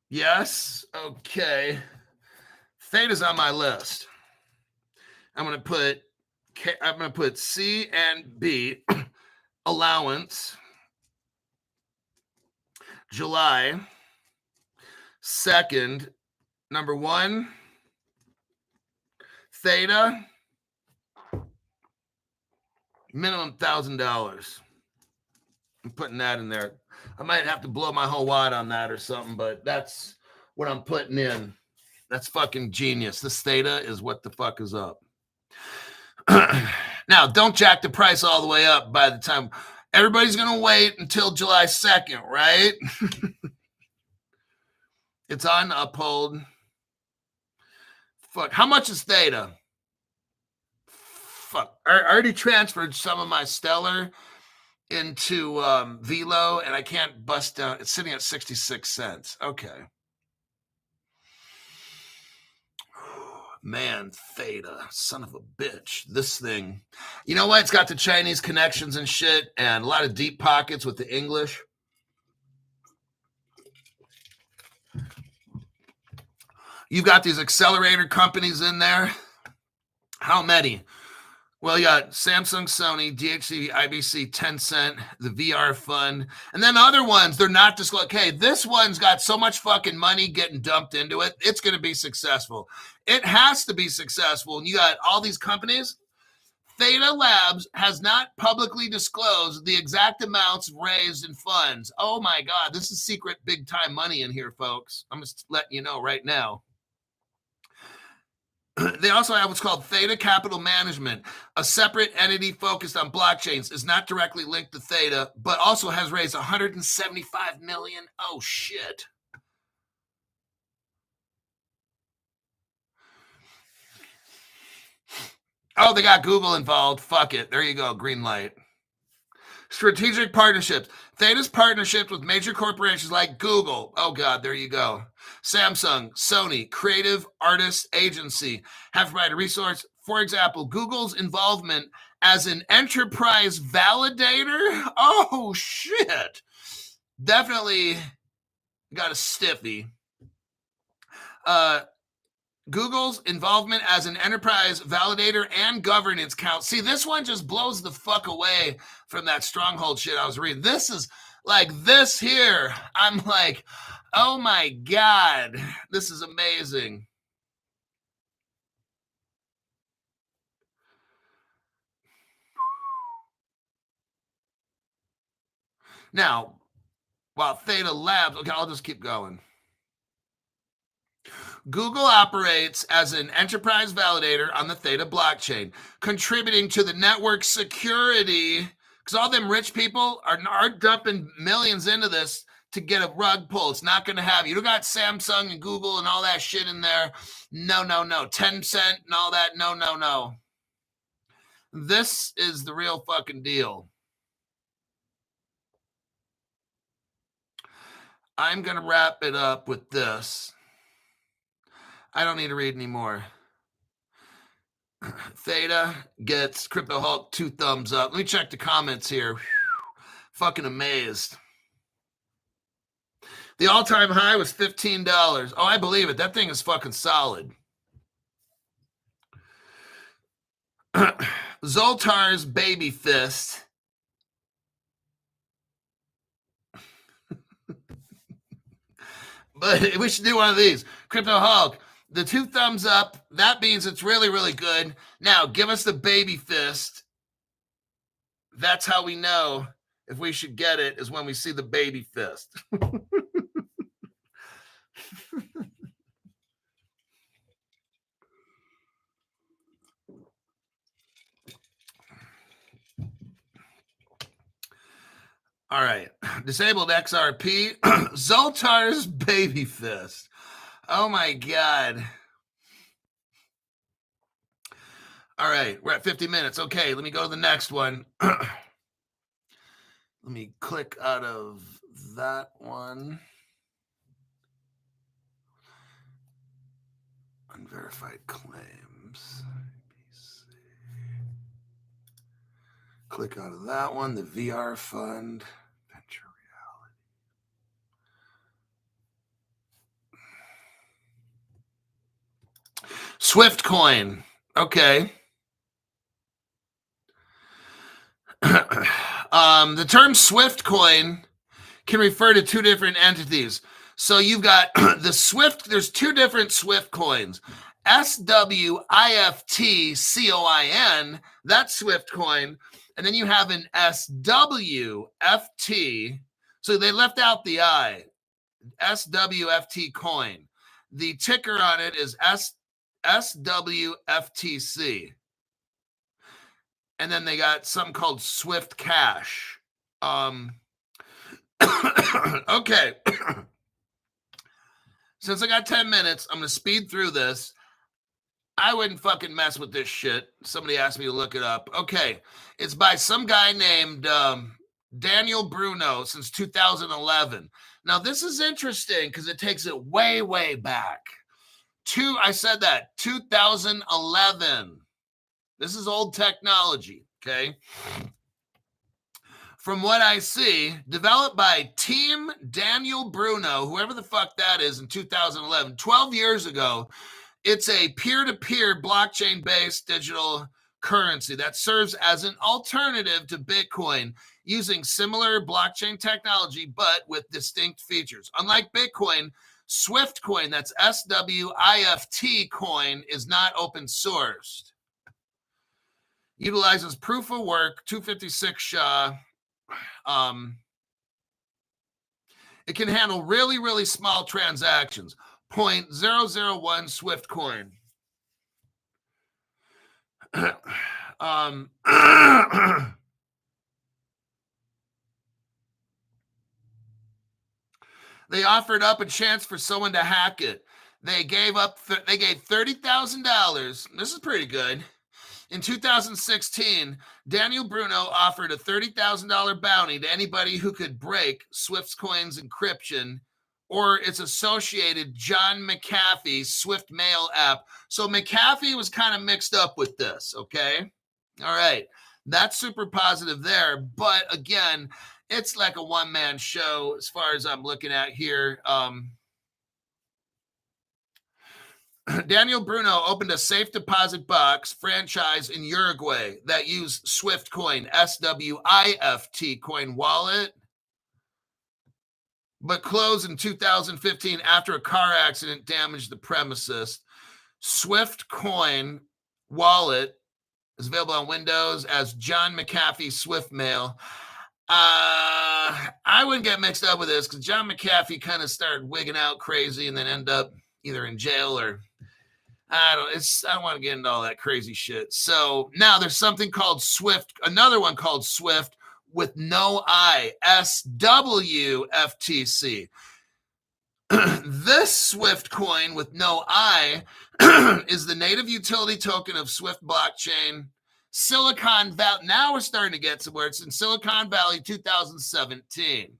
Yes, okay. Theta's on my list. I'm gonna put C and B allowance July 2nd, number 1, Theta, minimum $1,000. I'm putting that in there. I might have to blow my whole wad on that or something, but that's what I'm putting in. That's fucking genius. This Theta is what the fuck is up. Now, don't jack the price all the way up by the time. Everybody's going to wait until July 2nd, right? It's on uphold. Fuck. How much is Theta? Fuck. I already transferred some of my Stellar into Velo, and I can't bust down. It's sitting at 66 cents. Okay. Man, Theta, son of a bitch. This thing. You know what? It's got the Chinese connections and shit, and a lot of deep pockets with the English. You've got these accelerator companies in there. How many? Well, you got Samsung, Sony, DHC, IBC, Tencent, the VR fund, and then other ones, they're not just like, hey, this one's got so much fucking money getting dumped into it, it's going to be successful. It has to be successful. And you got all these companies. Theta Labs has not publicly disclosed the exact amounts raised in funds. Oh my God, this is secret big time money in here, folks. I'm just letting you know right now. They also have what's called Theta Capital Management, a separate entity focused on blockchains, is not directly linked to Theta, but also has raised $175 million. Oh, shit. Oh, they got Google involved. Fuck it. There you go. Green light. Strategic partnerships. Theta's partnerships with major corporations like Google. Oh, God, there you go. Samsung, Sony, Creative Artists Agency have provided resource. For example, Google's involvement as an enterprise validator. Oh, shit. Definitely got a stiffy. Google's involvement as an enterprise validator and governance count. See, this one just blows the fuck away from that stronghold shit I was reading. This is like this here. I'm like, oh my God, this is amazing. Now, while Theta Labs, okay, I'll just keep going. Google operates as an enterprise validator on the Theta blockchain, contributing to the network security, because all them rich people are dumping millions into this to get a rug pull. It's not going to happen. You don't got Samsung and Google and all that shit in there. No. Tencent and all that. No. This is the real fucking deal. I'm going to wrap it up with this. I don't need to read anymore. Theta gets Crypto Hulk 2 thumbs up. Let me check the comments here. Whew. Fucking amazed. The all-time high was $15. Oh, I believe it. That thing is fucking solid. Zoltar's baby fist. But we should do one of these. Crypto Hulk, the 2 thumbs up. That means it's really, really good. Now, give us the baby fist. That's how we know if we should get it, is when we see the baby fist. All right. Disabled XRP. Zoltar's baby fist. Oh, my God. All right. We're at 50 minutes. Okay. Let me go to the next one. Let me click out of that one. Unverified claims. Click out of that one. The VR fund. Venture reality. Swiftcoin. Okay. The term Swiftcoin can refer to 2 different entities. So you've got the Swift, there's 2 different Swift coins. SWIFTCOIN, that's Swift coin. And then you have an SWFT. So they left out the I. SWFT coin. The ticker on it is SWFTC. And then they got something called Swift Cash. Okay. Since I got 10 minutes, I'm going to speed through this. I wouldn't fucking mess with this shit. Somebody asked me to look it up. Okay. It's by some guy named Daniel Bruno since 2011. Now, this is interesting because it takes it way, way back. I said that, 2011. This is old technology, okay? From what I see, developed by Team Daniel Bruno, whoever the fuck that is, in 2011, 12 years ago. It's a peer-to-peer blockchain-based digital currency that serves as an alternative to Bitcoin using similar blockchain technology, but with distinct features. Unlike Bitcoin, Swiftcoin, that's SWIFT coin, is not open sourced. Utilizes proof of work, 256 SHA. It can handle really, really small transactions. 0.001 Swift coin. They offered up a chance for someone to hack it. They gave $30,000. This is pretty good. In 2016, Daniel Bruno offered a $30,000 bounty to anybody who could break Swiftcoin's encryption or its associated John McAfee Swift Mail app. So McAfee was kind of mixed up with this, okay? All right. That's super positive there. But again, it's like a one-man show as far as I'm looking at here. Daniel Bruno opened a safe deposit box franchise in Uruguay that used Swiftcoin, SWIFT coin wallet, but closed in 2015 after a car accident damaged the premises. Swiftcoin wallet is available on Windows as John McAfee Swift Mail. I wouldn't get mixed up with this because John McAfee kind of started wigging out crazy and then end up either in jail or I don't want to get into all that crazy shit. So now there's something called Swift, another one called Swift with no I, SWFTC. This Swift coin with no I is the native utility token of Swift blockchain. Silicon Valley. Now we're starting to get somewhere. It's in Silicon Valley, 2017.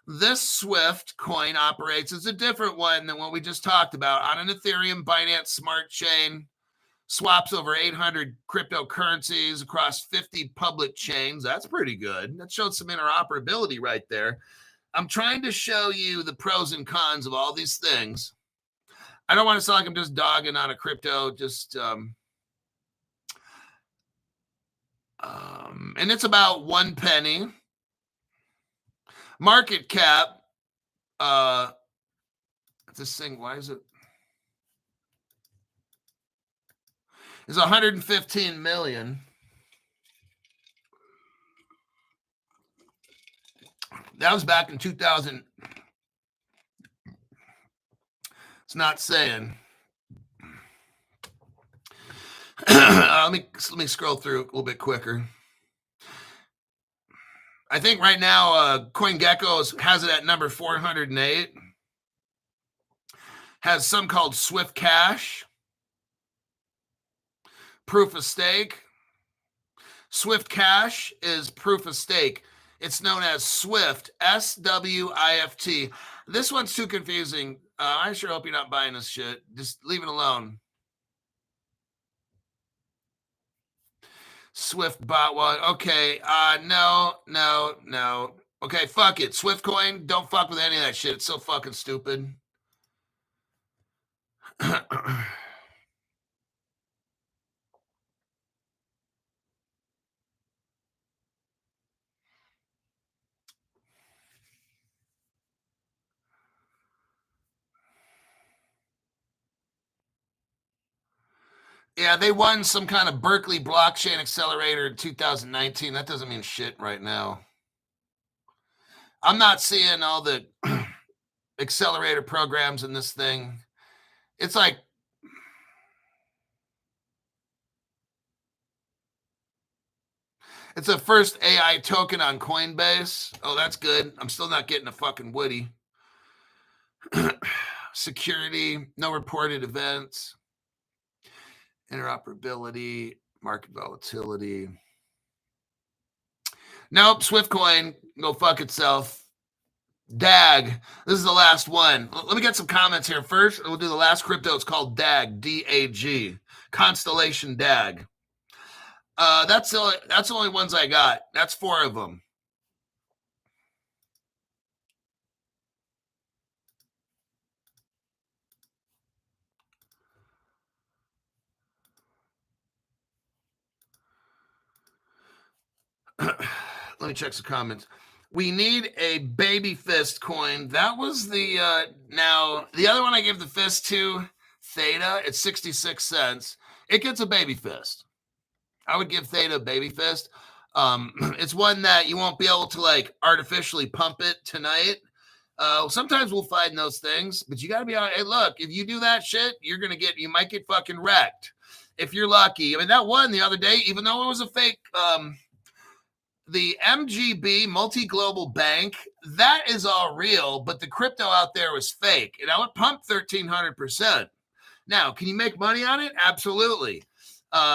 This Swift coin operates as a different one than what we just talked about on an Ethereum Binance Smart Chain. Swaps over 800 cryptocurrencies across 50 public chains. That's pretty good. That showed some interoperability right there. I'm trying to show you the pros and cons of all these things. I don't want to sound like I'm just dogging on a crypto, just and it's about 1 penny. Market cap, this thing, why is it? It's 115 million. That was back in 2000. It's not saying. Let me scroll through a little bit quicker. I think right now CoinGecko has it at number 408. Has some called Swift Cash, proof of stake. Swift Cash is proof of stake. It's known as Swift, SWIFT. This one's too confusing. I sure hope you're not buying this shit. Just leave it alone. Swift bot one. Okay. No. Okay, fuck it. Swiftcoin, don't fuck with any of that shit. It's so fucking stupid. Yeah, they won some kind of Berkeley blockchain accelerator in 2019. That doesn't mean shit right now. I'm not seeing all the accelerator programs in this thing. It's like it's the first AI token on Coinbase. Oh, that's good. I'm still not getting a fucking Woody. Security, no reported events, interoperability, market volatility. Nope, Swiftcoin, go fuck itself. DAG. This is the last one. Let me get some comments here first. We'll do the last crypto. It's called DAG, D-A-G. Constellation DAG. That's the only ones I got. That's 4 of them. Let me check some comments. We need a baby fist coin. That was the now the other one I gave the fist to, Theta. It's 66 cents. It gets a baby fist. I would give Theta a baby fist. It's one that you won't be able to like artificially pump it tonight. Sometimes we'll find those things, but you got to be on. Hey, look, if you do that shit, you might get fucking wrecked if you're lucky. I mean, that one the other day, even though it was a fake, the MGB, Multi-Global Bank, that is all real, but the crypto out there was fake. And I would pump 1,300%. Now, can you make money on it? Absolutely.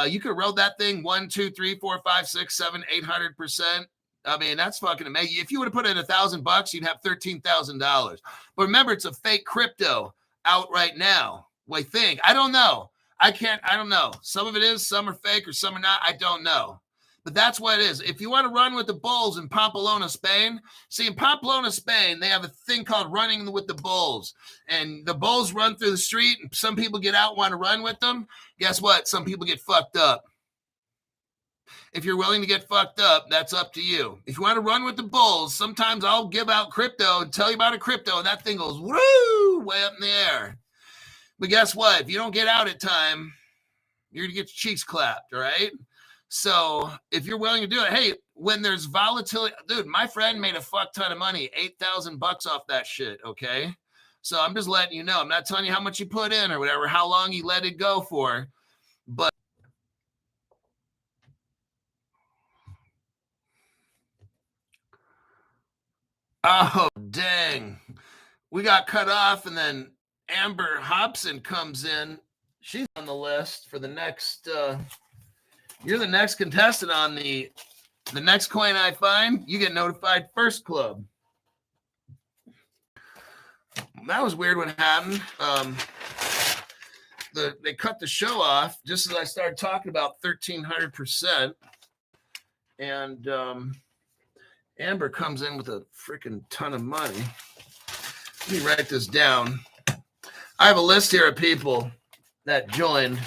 You could roll that thing 1, 2, 3, 4, 5, 6, 7, 800%. I mean, that's fucking amazing. If you would have put in $1,000, you'd have $13,000. But remember, it's a fake crypto out right now. I think. I don't know. I don't know. Some of it is, some are fake, or some are not. I don't know. But that's what it is. If you want to run with the bulls in Pamplona, Spain, see, in Pamplona, Spain, they have a thing called running with the bulls. And the bulls run through the street, and some people get out and want to run with them. Guess what? Some people get fucked up. If you're willing to get fucked up, that's up to you. If you want to run with the bulls, sometimes I'll give out crypto and tell you about a crypto, and that thing goes woo way up in the air. But guess what? If you don't get out at time, you're going to get your cheeks clapped, all right? So if you're willing to do it, hey, when there's volatility, dude, my friend made a fuck ton of money, $8,000 off that shit, okay? So I'm just letting you know. I'm not telling you how much you put in or whatever, how long you let it go for, but oh, dang. We got cut off, and then Amber Hobson comes in. She's on the list for the next you're the next contestant on the next coin I find. You get notified first, club. That was weird when it happened. They cut the show off just as I started talking about 1,300%. And Amber comes in with a freaking ton of money. Let me write this down. I have a list here of people that joined.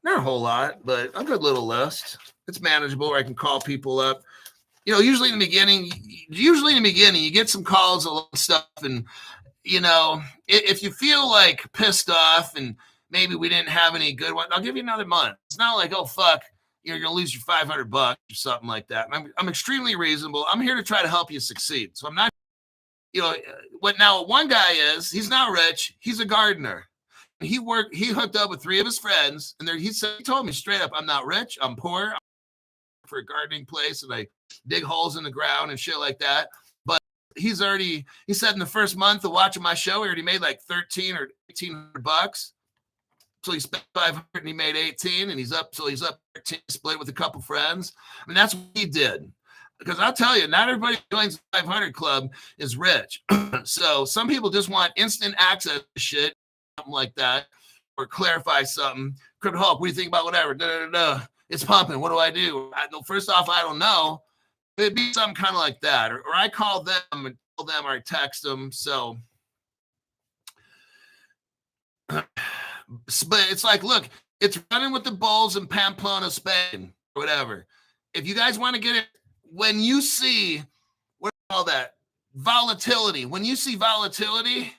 Not a whole lot, but a good little list. It's manageable where I can call people up. You know, usually in the beginning, you get some calls, a lot of stuff. And, you know, if you feel like pissed off and maybe we didn't have any good ones, I'll give you another month. It's not like, oh, fuck, you're going to lose your $500 or something like that. I'm extremely reasonable. I'm here to try to help you succeed. So I'm not, you know, what now one guy is, he's not rich. He's a gardener. He hooked up with 3 of his friends, and he told me straight up, I'm not rich, I'm poor, I'm for a gardening place, and I dig holes in the ground and shit like that. But he said in the first month of watching my show, he already made like 13 or 1800 bucks. So he spent 500 and he made 18, and he's up 13, split with a couple friends. I mean, that's what he did. Because I'll tell you, not everybody who joins the 500 club is rich. So some people just want instant access to shit, something like that, or clarify something. Crypto Hulk, what do you think about whatever? It's pumping. What do I do? First off, I don't know. It'd be something kind of like that. Or I call them and tell them, or I text them. So, but it's like, look, it's running with the bulls in Pamplona, Spain, or whatever. If you guys want to get it, when you see, what do you call that? Volatility. When you see volatility,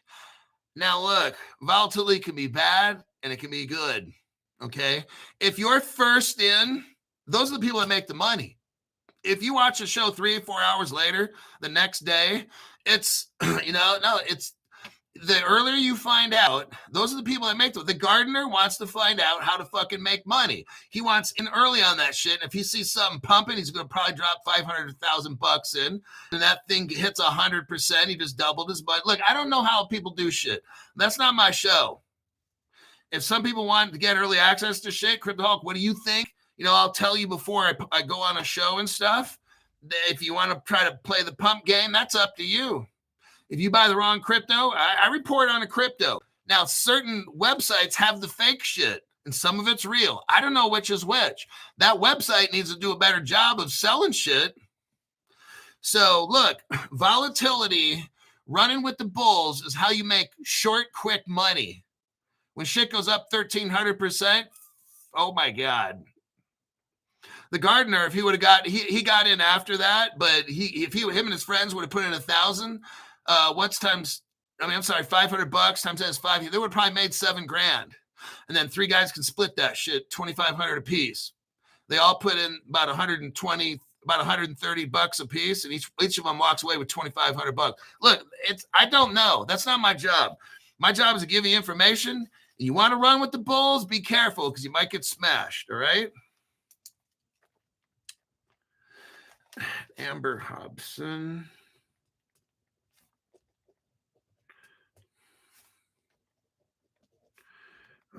now look, volatility can be bad and it can be good. Okay. If you're first in, those are the people that make the money. If you watch a show 3 or 4 hours later, the next day, it's, it's the earlier you find out, those are the people that make the gardener wants to find out how to fucking make money. He wants in early on that shit. And if he sees something pumping, he's going to probably drop 500,000 bucks in, and that thing hits 100%. He just doubled his budget. Look, I don't know how people do shit. That's not my show. If some people want to get early access to shit, Crypto Hulk, what do you think? You know, I'll tell you before I go on a show and stuff. If you want to try to play the pump game, that's up to you. If you buy the wrong crypto, I report on a crypto. Now, certain websites have the fake shit, and some of it's real. I don't know which is which. That website needs to do a better job of selling shit. So, look, volatility, running with the bulls is how you make short, quick money. When shit goes up 1,300%, oh my God. The gardener, if he would have he got in after that, but him and his friends would have put in 1,000. $500 times that is 5. They would have probably made $7,000. And then 3 guys can split that shit, 2,500 a piece. They all put in about 120, about 130 bucks a piece, and each of them walks away with 2,500 bucks. Look, I don't know. That's not my job. My job is to give you information. You want to run with the bulls, be careful because you might get smashed, all right? Amber Hobson.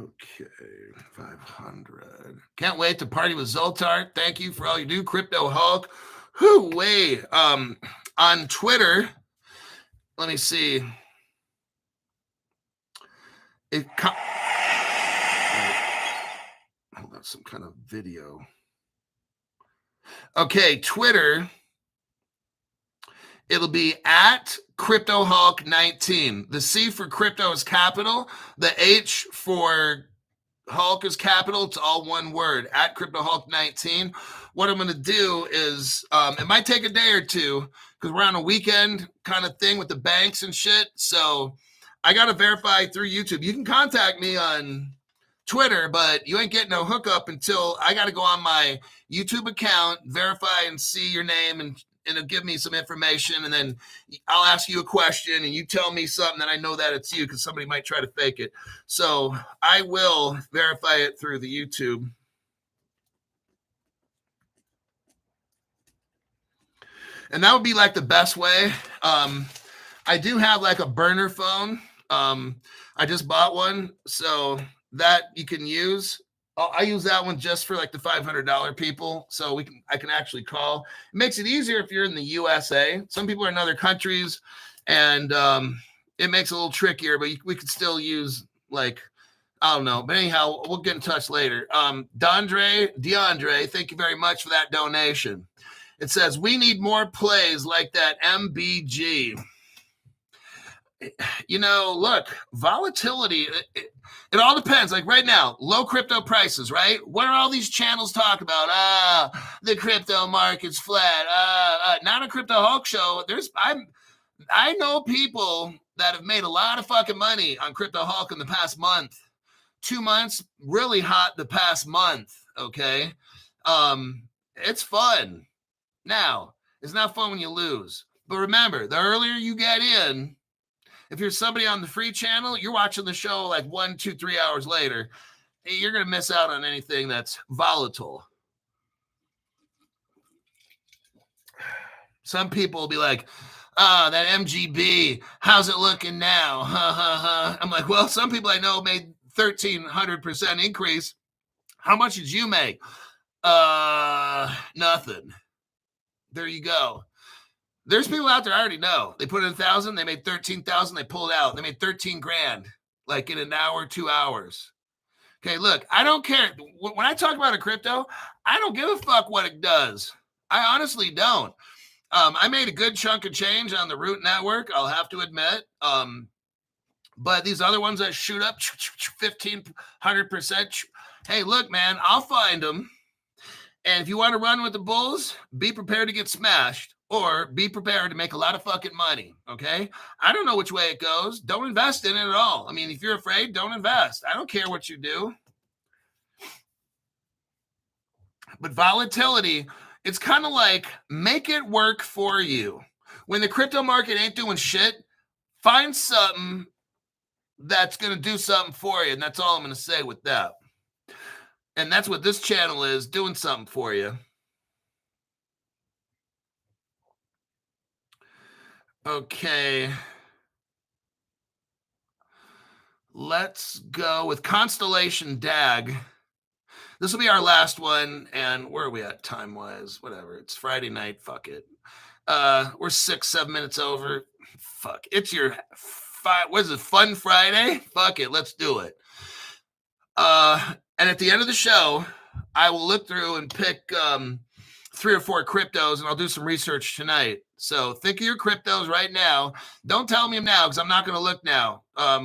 Okay, 500. Can't wait to party with Zoltar. Thank you for all you do, Crypto Hulk. Hoo-wee. On Twitter, let me see. Hold on, some kind of video. Okay, Twitter. It'll be at Crypto Hulk 19. The C for crypto is capital. The H for Hulk is capital. It's all one word, at Crypto Hulk 19. What I'm going to do is, it might take a day or two because we're on a weekend kind of thing with the banks and shit. So I got to verify through YouTube. You can contact me on Twitter, but you ain't getting no hookup until I got to go on my YouTube account, verify and see your name, and it'll give me some information, and then I'll ask you a question, and you tell me something that I know that it's you because somebody might try to fake it. So I will verify it through the YouTube. And that would be like the best way. I do have like a burner phone. I just bought one, so that you can use. I use that one just for like the $500 people. So I can actually call. It makes it easier if you're in the USA. Some people are in other countries, and it makes it a little trickier, but we could still use like, I don't know. But anyhow, we'll get in touch later. DeAndre, thank you very much for that donation. It says, we need more plays like that MBG. You know, look, volatility, it all depends. Like right now, low crypto prices, right? What are all these channels talk about? The crypto market's flat. Not a Crypto Hulk show. I know people that have made a lot of fucking money on Crypto Hulk in the past month. 2 months, really hot the past month, okay? It's fun. Now, it's not fun when you lose. But remember, the earlier you get in, if you're somebody on the free channel, you're watching the show like 1, 2, 3 hours later. You're going to miss out on anything that's volatile. Some people will be like, that MGB, how's it looking now? I'm like, well, some people I know made 1,300% increase. How much did you make? Nothing. There you go. There's people out there I already know. They put in 1,000, they made 13,000, they pulled out. They made 13 grand, like in an hour, 2 hours. Okay, look, I don't care. When I talk about a crypto, I don't give a fuck what it does. I honestly don't. I made a good chunk of change on the Root network, I'll have to admit. But these other ones that shoot up 1,500%, hey, look, man, I'll find them. And if you want to run with the bulls, be prepared to get smashed. Or be prepared to make a lot of fucking money, okay? I don't know which way it goes. Don't invest in it at all. I mean, if you're afraid, don't invest. I don't care what you do. But volatility, it's kind of like make it work for you. When the crypto market ain't doing shit, find something that's going to do something for you. And that's all I'm going to say with that. And that's what this channel is, doing something for you. Okay. Let's go with Constellation DAG. This will be our last one. And where are we at time-wise? Whatever. It's Friday night. Fuck it. We're 6-7 minutes over. Fuck. It's your what is it? Fun Friday? Fuck it. Let's do it. And at the end of the show, I will look through and pick 3 or 4 cryptos, and I'll do some research tonight. So think of your cryptos right now. Don't tell me them now because I'm not going to look now.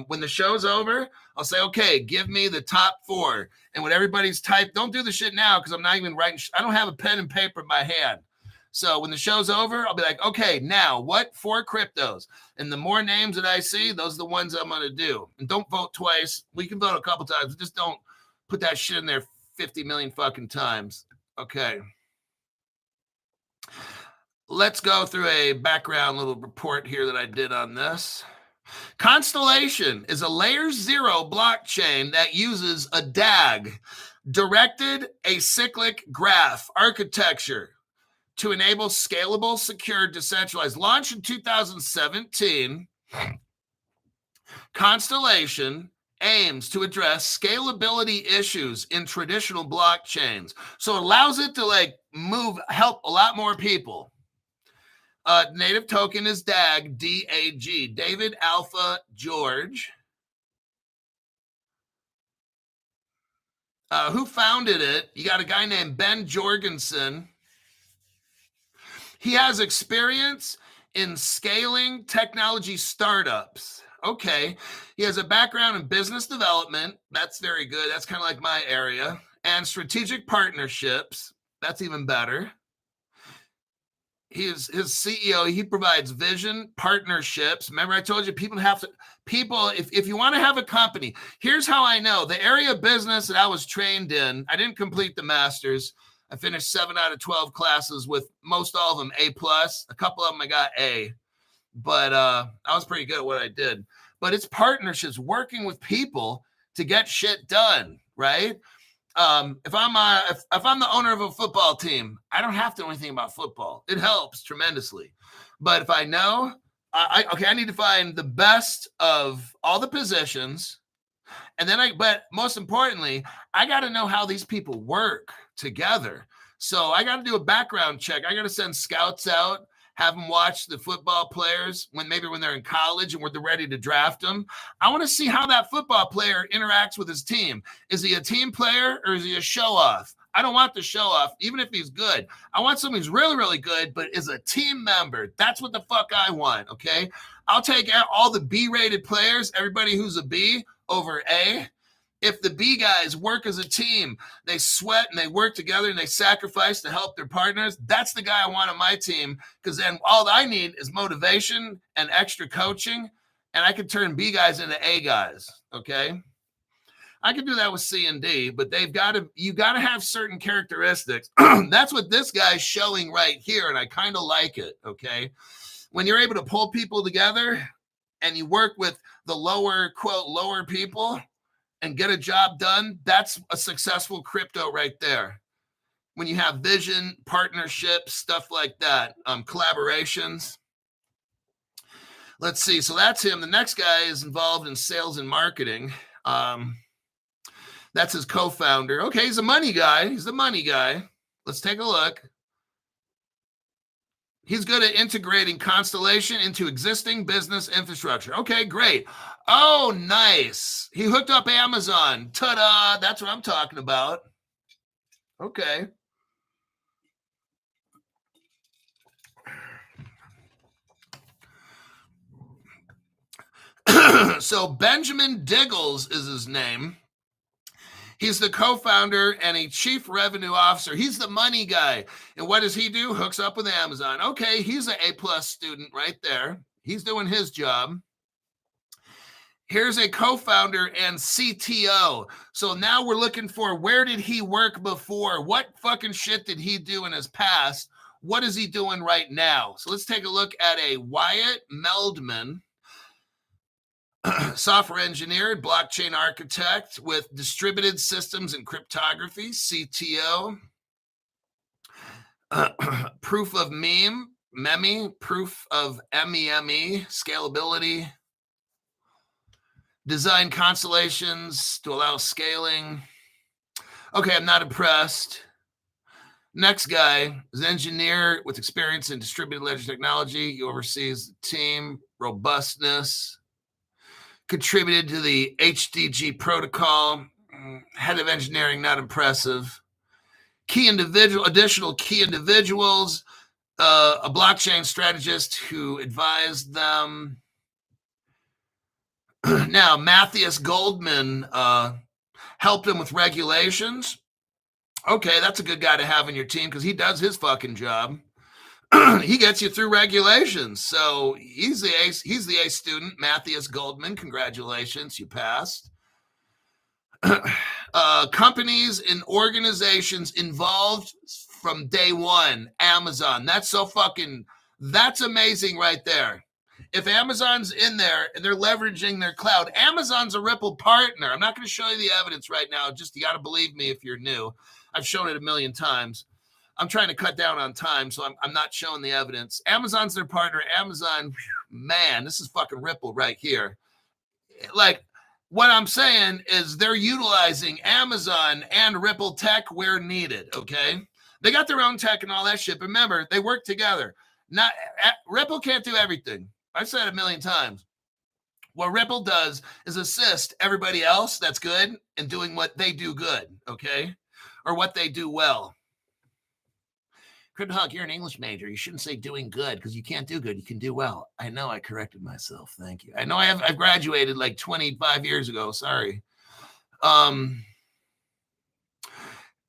When the show's over, I'll say, okay, give me the top 4. And when everybody's typed, don't do the shit now because I'm not even writing. I don't have a pen and paper in my hand. So when the show's over, I'll be like, okay, now what 4 cryptos? And the more names that I see, those are the ones I'm going to do. And don't vote twice. We can vote a couple times. Just don't put that shit in there 50 million fucking times. Okay. Let's go through a background little report here that I did on this. Constellation is a layer 0 blockchain that uses a DAG, directed acyclic graph architecture, to enable scalable, secure, decentralized. Launched in 2017, Constellation aims to address scalability issues in traditional blockchains. So it allows it to help a lot more people. Native token is DAG, D-A-G, David Alpha George. Who founded it? You got a guy named Ben Jorgensen. He has experience in scaling technology startups. Okay. He has a background in business development. That's very good. That's kind of like my area. And strategic partnerships. That's even better. He is his CEO. He provides vision, partnerships. Remember, I told you if you want to have a company, here's how I know. The area of business that I was trained in, I didn't complete the master's. I finished 7 out of 12 classes with most all of them A+. A couple of them I got A. But I was pretty good at what I did. But it's partnerships, working with people to get shit done, right? If I'm the owner of a football team, I don't have to know anything about football. It helps tremendously. But if I know, I need to find the best of all the positions. And then but most importantly, I got to know how these people work together. So I got to do a background check. I got to send scouts out, have them watch the football players when they're in college and they're ready to draft them. I want to see how that football player interacts with his team. Is he a team player or is he a show off? I don't want the show off, even if he's good. I want someone who's really, really good, but is a team member. That's what the fuck I want, okay? I'll take out all the B-rated players, everybody who's a B over A. If the B guys work as a team, they sweat and they work together and they sacrifice to help their partners, that's the guy I want on my team, because then all I need is motivation and extra coaching, and I can turn B guys into A guys, okay? I can do that with C and D, but you got to have certain characteristics. That's what this guy's showing right here, and I kind of like it, okay? When you're able to pull people together and you work with the lower, quote, lower people, and get a job done, that's a successful crypto right there. When you have vision, partnerships, stuff like that, collaborations. Let's see. So that's him. The next guy is involved in sales and marketing. That's his co-founder. Okay, he's a money guy. He's the money guy. Let's take a look. He's good at integrating Constellation into existing business infrastructure. Okay, great. Oh, nice. He hooked up Amazon. Ta-da! That's what I'm talking about. Okay. So Benjamin Diggles is his name. He's the co-founder and a chief revenue officer. He's the money guy. And what does he do? Hooks up with Amazon. Okay, he's an A+ student right there. He's doing his job. Here's a co-founder and CTO. So now we're looking for, where did he work before? What fucking shit did he do in his past? What is he doing right now? So let's take a look at a Wyatt Meldman. Software engineer, blockchain architect with distributed systems and cryptography, CTO. Proof of MEME, proof of MEME, scalability. Design constellations to allow scaling. Okay, I'm not impressed. Next guy is engineer with experience in distributed ledger technology. He oversees the team, robustness. Contributed to the HDG protocol. Head of engineering, not impressive. Additional key individuals, a blockchain strategist who advised them. Now, Matthias Goldman helped him with regulations. Okay, that's a good guy to have in your team because he does his fucking job. He gets you through regulations. So he's the A student, Matthias Goldman. Congratulations, you passed. Companies and organizations involved from day one. Amazon. That's amazing right there. If Amazon's in there and they're leveraging their cloud, Amazon's a Ripple partner. I'm not going to show you the evidence right now. Just, you got to believe me if you're new. I've shown it a million times. I'm trying to cut down on time, so I'm not showing the evidence. Amazon's their partner. Amazon, man, this is fucking Ripple right here. Like, what I'm saying is they're utilizing Amazon and Ripple tech where needed, okay? They got their own tech and all that shit. But remember, they work together. Ripple can't do everything. I've said it a million times. What Ripple does is assist everybody else that's good in doing what they do good, okay? Or what they do well. Crypto Hawk, you're an English major. You shouldn't say doing good because you can't do good. You can do well. I know, I corrected myself. Thank you. I know I've graduated like 25 years ago. Sorry.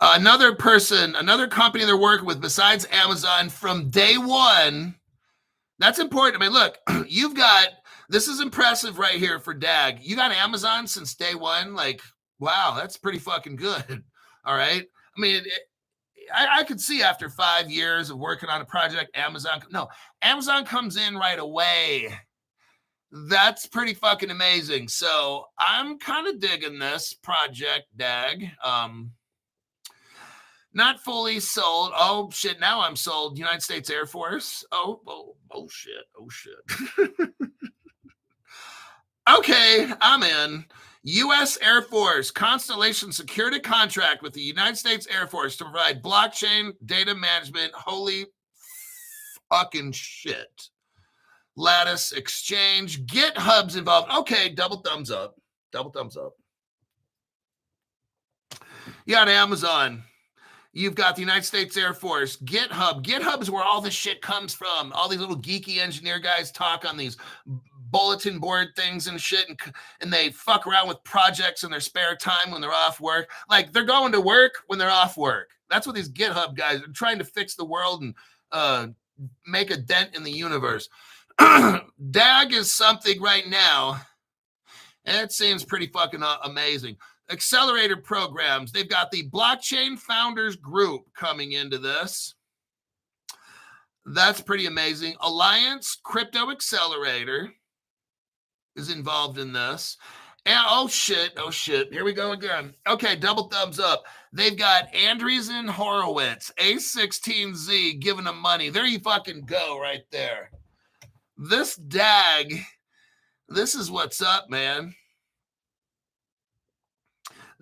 Another company they're working with besides Amazon from day one. That's important. I mean, look, this is impressive right here for DAG. You got Amazon since day one. Like, wow, that's pretty fucking good. All right. I mean, I could see after 5 years of working on a project, Amazon comes in right away. That's pretty fucking amazing. So I'm kind of digging this project, DAG. Not fully sold. Oh shit! Now I'm sold. United States Air Force. Oh shit. Okay, I'm in. U.S. Air Force Constellation secured a contract with the United States Air Force to provide blockchain data management. Holy fucking shit. Lattice Exchange. GitHub's involved. Okay, double thumbs up. You got Amazon. You've got the United States Air Force, GitHub. GitHub is where all this shit comes from. All these little geeky engineer guys talk on these bulletin board things and shit, and they fuck around with projects in their spare time when they're off work. Like, they're going to work when they're off work. That's what these GitHub guys are trying to fix the world and make a dent in the universe. DAG is something right now, and it seems pretty fucking amazing. Accelerator programs. They've got the Blockchain Founders Group coming into this. That's pretty amazing. Alliance Crypto Accelerator is involved in this. And oh shit. Here we go again. Okay, double thumbs up. They've got Andreessen Horowitz, A16Z giving them money. There you fucking go right there. This DAG, this is what's up, man.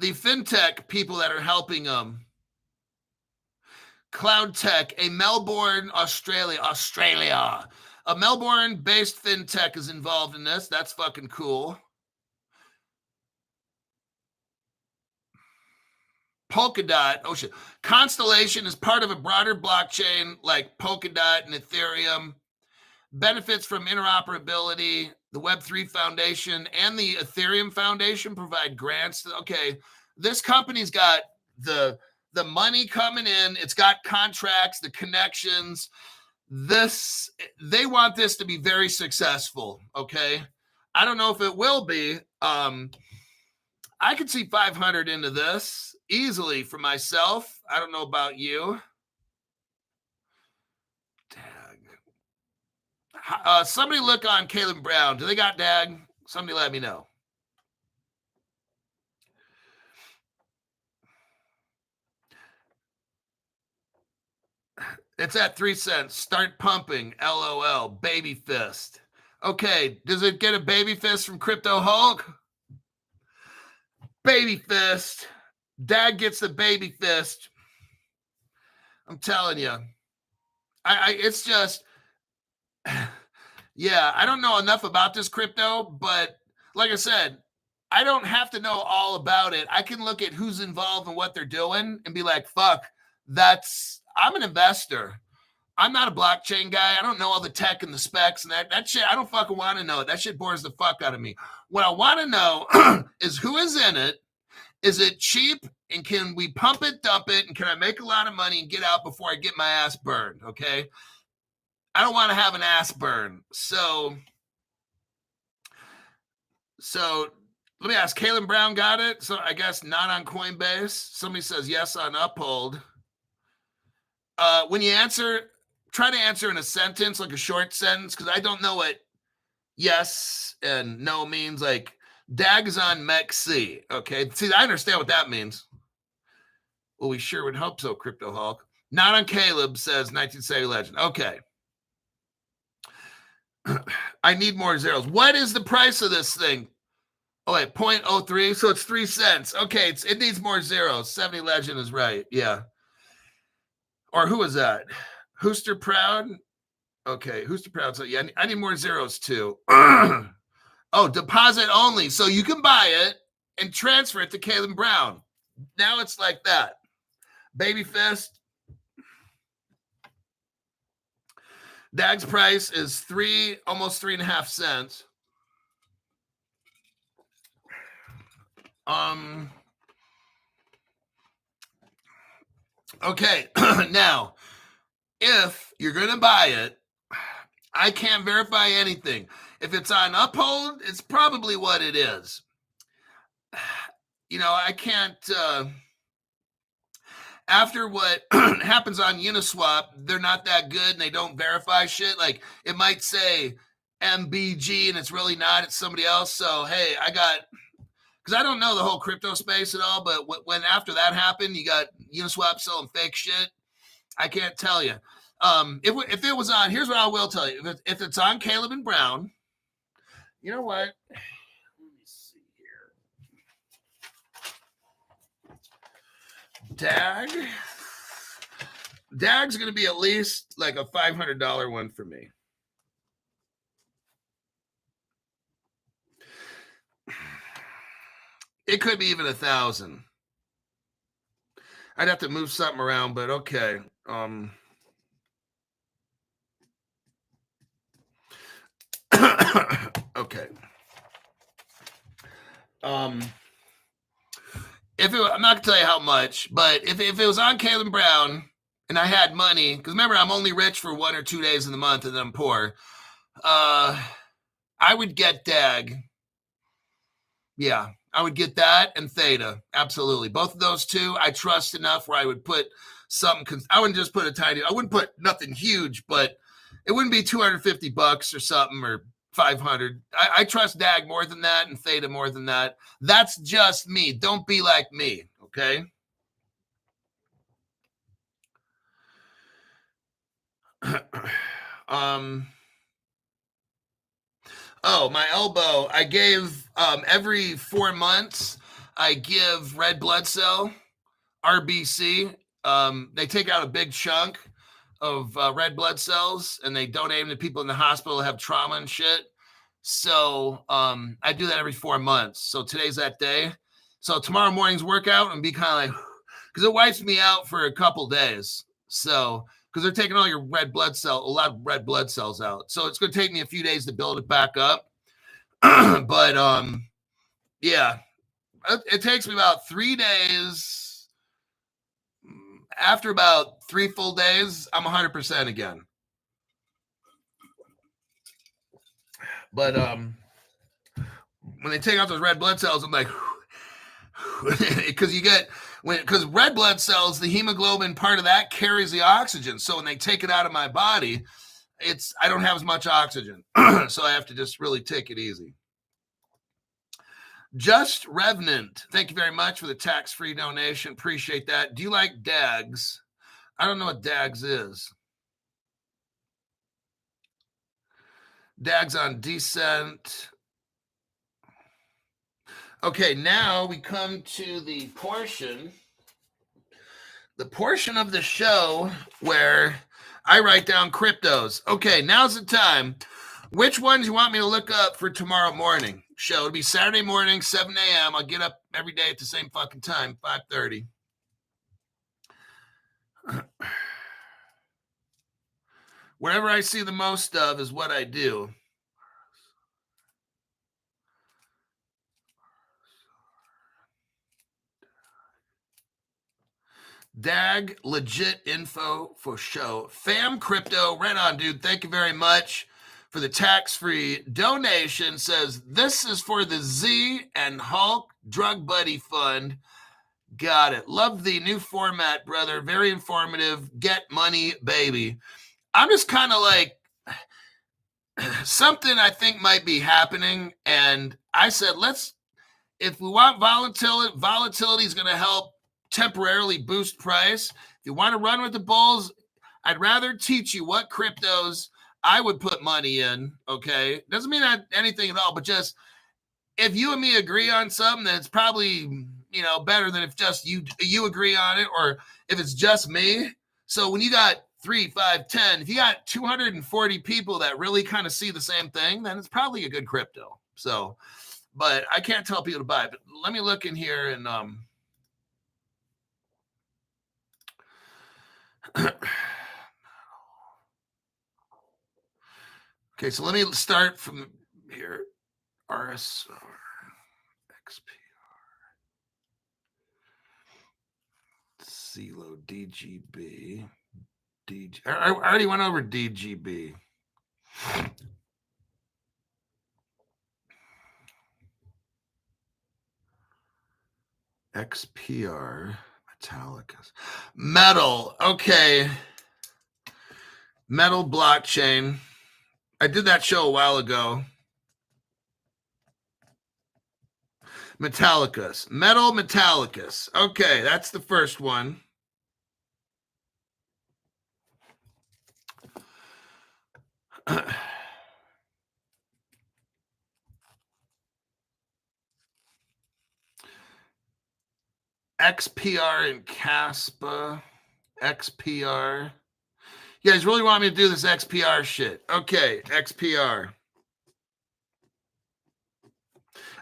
The fintech people that are helping them. Cloud Tech, a Melbourne, Australia. A Melbourne-based fintech is involved in this. That's fucking cool. Polkadot. Oh, shit. Constellation is part of a broader blockchain like Polkadot and Ethereum. Benefits from interoperability. The Web3 Foundation and the Ethereum Foundation provide grants. Okay, this company's got the money coming in. It's got contracts, the connections. They want this to be very successful, okay? I don't know if it will be. I could see 500 into this easily for myself. I don't know about you. Somebody look on Caleb Brown. Do they got DAG? Somebody let me know. It's at 3 cents. Start pumping. LOL. Baby fist. Okay. Does it get a baby fist from Crypto Hulk? Baby fist. DAG gets the baby fist. I'm telling you. It's just... Yeah, I don't know enough about this crypto, but like I said, I don't have to know all about it. I can look at who's involved and what they're doing and be like, fuck, I'm an investor. I'm not a blockchain guy. I don't know all the tech and the specs and that shit. I don't fucking want to know it. That shit bores the fuck out of me. What I want to know is who is in it. Is it cheap? And can we pump it, dump it? And can I make a lot of money and get out before I get my ass burned? Okay. I don't want to have an ass burn. So let me ask, Caleb Brown got it? So I guess not on Coinbase. Somebody says yes on Uphold. When you answer, try to answer in a sentence, like a short sentence, because I don't know what yes and no means. Like, DAG is on MEXC. Okay. See, I understand what that means. Well, we sure would hope so, Crypto Hulk. Not on Caleb, says 1970 Legend. Okay. I need more zeros. What is the price of this thing? Oh, wait, 0.03. So it's 3 cents. Okay, it needs more zeros. 70 Legend is right. Yeah. Or who is that? Hooster Proud? Okay, Hooster Proud. So yeah, I need more zeros too. Oh, deposit only. So you can buy it and transfer it to Caleb Brown. Now it's like that. Baby fist. DAG's price is almost 3.5 cents. Okay. Now, if you're going to buy it, I can't verify anything. If it's on Uphold, it's probably what it is. You know, I can't... after what happens on Uniswap, they're not that good and they don't verify shit. Like, it might say MBG and it's really not. It's somebody else. So, hey, because I don't know the whole crypto space at all, but when after that happened, you got Uniswap selling fake shit. I can't tell you. If it was on, here's what I will tell you. If it's on Caleb and Brown, you know what? Let me see here. DAG's going to be at least like a $500 one for me. It could be even 1,000. I'd have to move something around, but okay. Okay. I'm not gonna tell you how much, but if it was on Caleb Brown and I had money, because remember I'm only rich for 1 or 2 days in the month and then I'm poor. I would get DAG. Yeah, I would get that and Theta. Absolutely. Both of those two, I trust enough where I would put something. I wouldn't just put I wouldn't put nothing huge, but it wouldn't be $250 or something or 500. I trust DAG more than that and Theta more than that. That's just me. Don't be like me. Okay. Oh, my elbow. I gave every 4 months, I give red blood cell, RBC. They take out a big chunk of red blood cells and they donate them to people in the hospital who have trauma and shit. So I do that every 4 months. So today's that day. So tomorrow morning's workout and be kind of like, because it wipes me out for a couple days. So because they're taking all your red blood cell, a lot of red blood cells out. So it's going to take me a few days to build it back up. But yeah, it takes me about 3 days. After about 3 full days, I'm 100% again. But when they take out those red blood cells, I'm like, because because red blood cells, the hemoglobin part of that carries the oxygen. So when they take it out of my body, I don't have as much oxygen. So I have to just really take it easy. Just Revenant, thank you very much for the tax-free donation. Appreciate that. Do you like DAGs? I don't know what DAGs is. DAGs on descent. Okay, now we come to the portion of the show where I write down cryptos. Okay, now's the time. Which ones you want me to look up for tomorrow morning show? It'll be Saturday morning, 7 a.m. I'll get up every day at the same fucking time, 5:30. Wherever I see the most of is what I do. DAG, legit info for show. Fam Crypto, right on, dude. Thank you very much for the tax-free donation. Says, this is for the Z and Hulk Drug Buddy Fund. Got it. Love the new format, brother. Very informative. Get money, baby. I'm just kind of like, something I think might be happening. And I said, if we want volatility is going to help temporarily boost price. If you want to run with the bulls, I'd rather teach you what cryptos I would put money in. Okay. Doesn't mean anything at all, but just if you and me agree on something, then it's probably, better than if just you agree on it, or if it's just me. So when you got 3, 5, 10, if you got 240 people that really kind of see the same thing, then it's probably a good crypto. So, but I can't tell people to buy it. But let me look in here and okay, so let me start from here. RSR, XPR, CeeLo, DGB, I already went over DGB. XPR, Metallicas, Metal. Okay. Metal blockchain. I did that show a while ago. Metallicas. Metal Metallicas. Okay, that's the first one. XPR and Caspa. XPR. You guys really want me to do this XPR shit? Okay, XPR.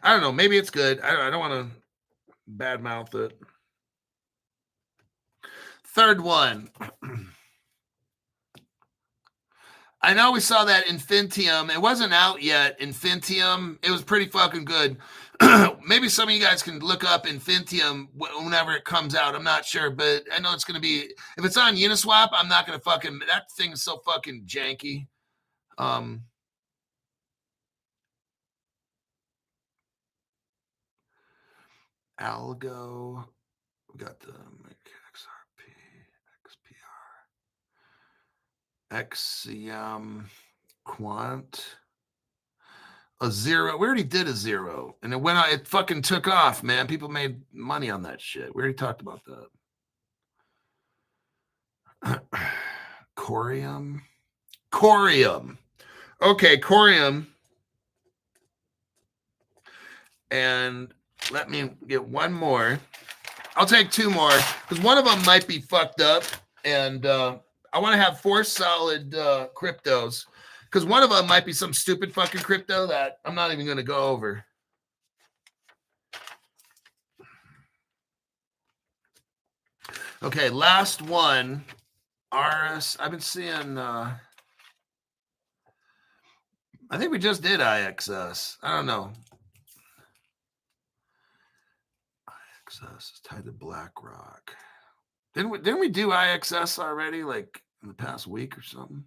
I don't know. Maybe it's good. I don't want to badmouth it. Third one. I know we saw that Infinitium. It wasn't out yet. Infinitium. It was pretty fucking good. Maybe some of you guys can look up Infinitium whenever it comes out. I'm not sure, but I know it's going to be, if it's on Uniswap, I'm not going to fucking, that thing is so fucking janky. ALGO. We got the XRP, XBAR, Quant. A zero. We already did a zero, and it went out. It fucking took off, man. People made money on that shit. We already talked about that. Corium. Okay, Corium. And let me get one more. I'll take two more because one of them might be fucked up, and I want to have 4 solid cryptos. Because one of them might be some stupid fucking crypto that I'm not even going to go over. Okay, last one. RS. I've been seeing. I think we just did IXS. I don't know. IXS is tied to BlackRock. Didn't we do IXS already, like in the past week or something?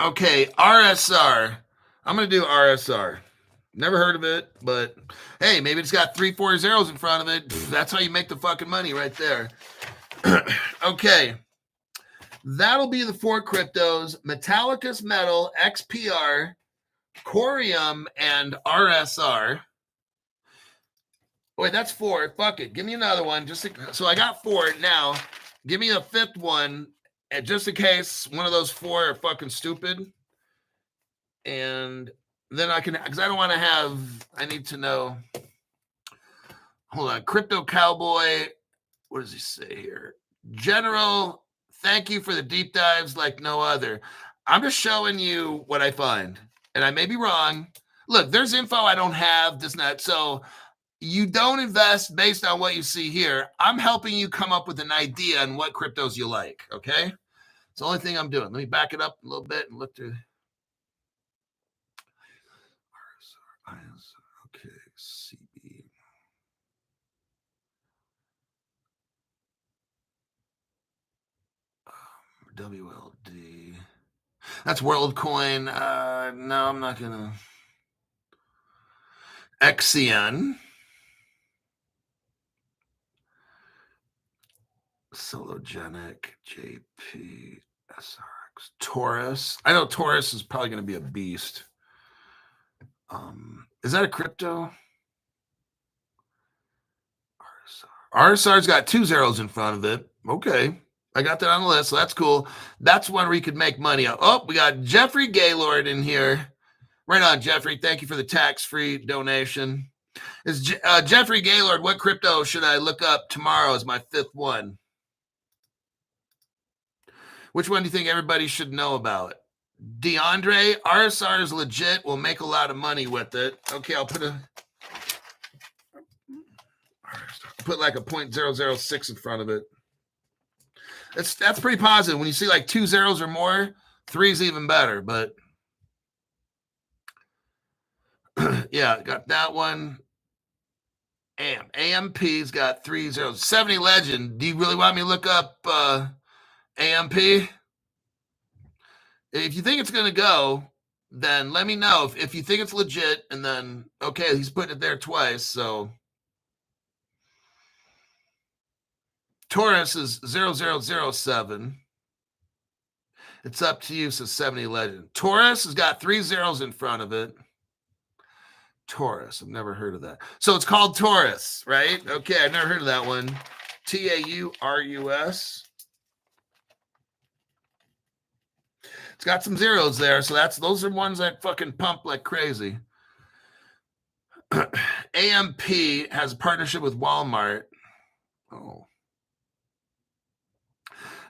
Okay, RSR. I'm going to do RSR. Never heard of it, but hey, maybe it's got 3, 4 zeros in front of it. That's how you make the fucking money right there. Okay. That'll be the 4 cryptos: Metallicus Metal, XPR, Corium, and RSR. Wait, that's 4. Fuck it. Give me another one. So I got 4 now. Give me a 5th one, just in case one of those 4 are fucking stupid. And then I can, because I don't want to have, I need to know. Hold on. Crypto Cowboy. What does he say here? General, thank you for the deep dives like no other. I'm just showing you what I find. And I may be wrong. Look, there's info I don't have, this and that. So you don't invest based on what you see here. I'm helping you come up with an idea on what cryptos you like. Okay? It's the only thing I'm doing. Let me back it up a little bit and look through. Okay, CB. WLD. That's WorldCoin. No, I'm not going to. XCN. Sologenic. JP. SRX. Taurus. I know Taurus is probably going to be a beast. Is that a crypto? RSR's got 2 zeros in front of it. Okay. I got that on the list, so that's cool. That's one where you could make money. Oh, we got Jeffrey Gaylord in here. Right on, Jeffrey. Thank you for the tax-free donation. Is Jeffrey Gaylord, what crypto should I look up tomorrow as my 5th one? Which one do you think everybody should know about? DeAndre, RSR is legit. We'll make a lot of money with it. Okay, I'll put like a 0.006 in front of it. That's pretty positive. When you see like 2 zeros or more, 3 is even better. But yeah, got that one. AMP's got 3 zeros. 70 Legend. Do you really want me to look up AMP? If you think it's going to go, then let me know. If you think it's legit, and then, okay, he's putting it there twice, so. Taurus is 0007. It's up to you, says 70 Legend. Taurus has got 3 zeros in front of it. Taurus, I've never heard of that. So it's called Taurus, right? Okay, I've never heard of that one. TAURUS. It's got some zeros there, so those are ones that fucking pump like crazy. AMP has a partnership with Walmart. Oh.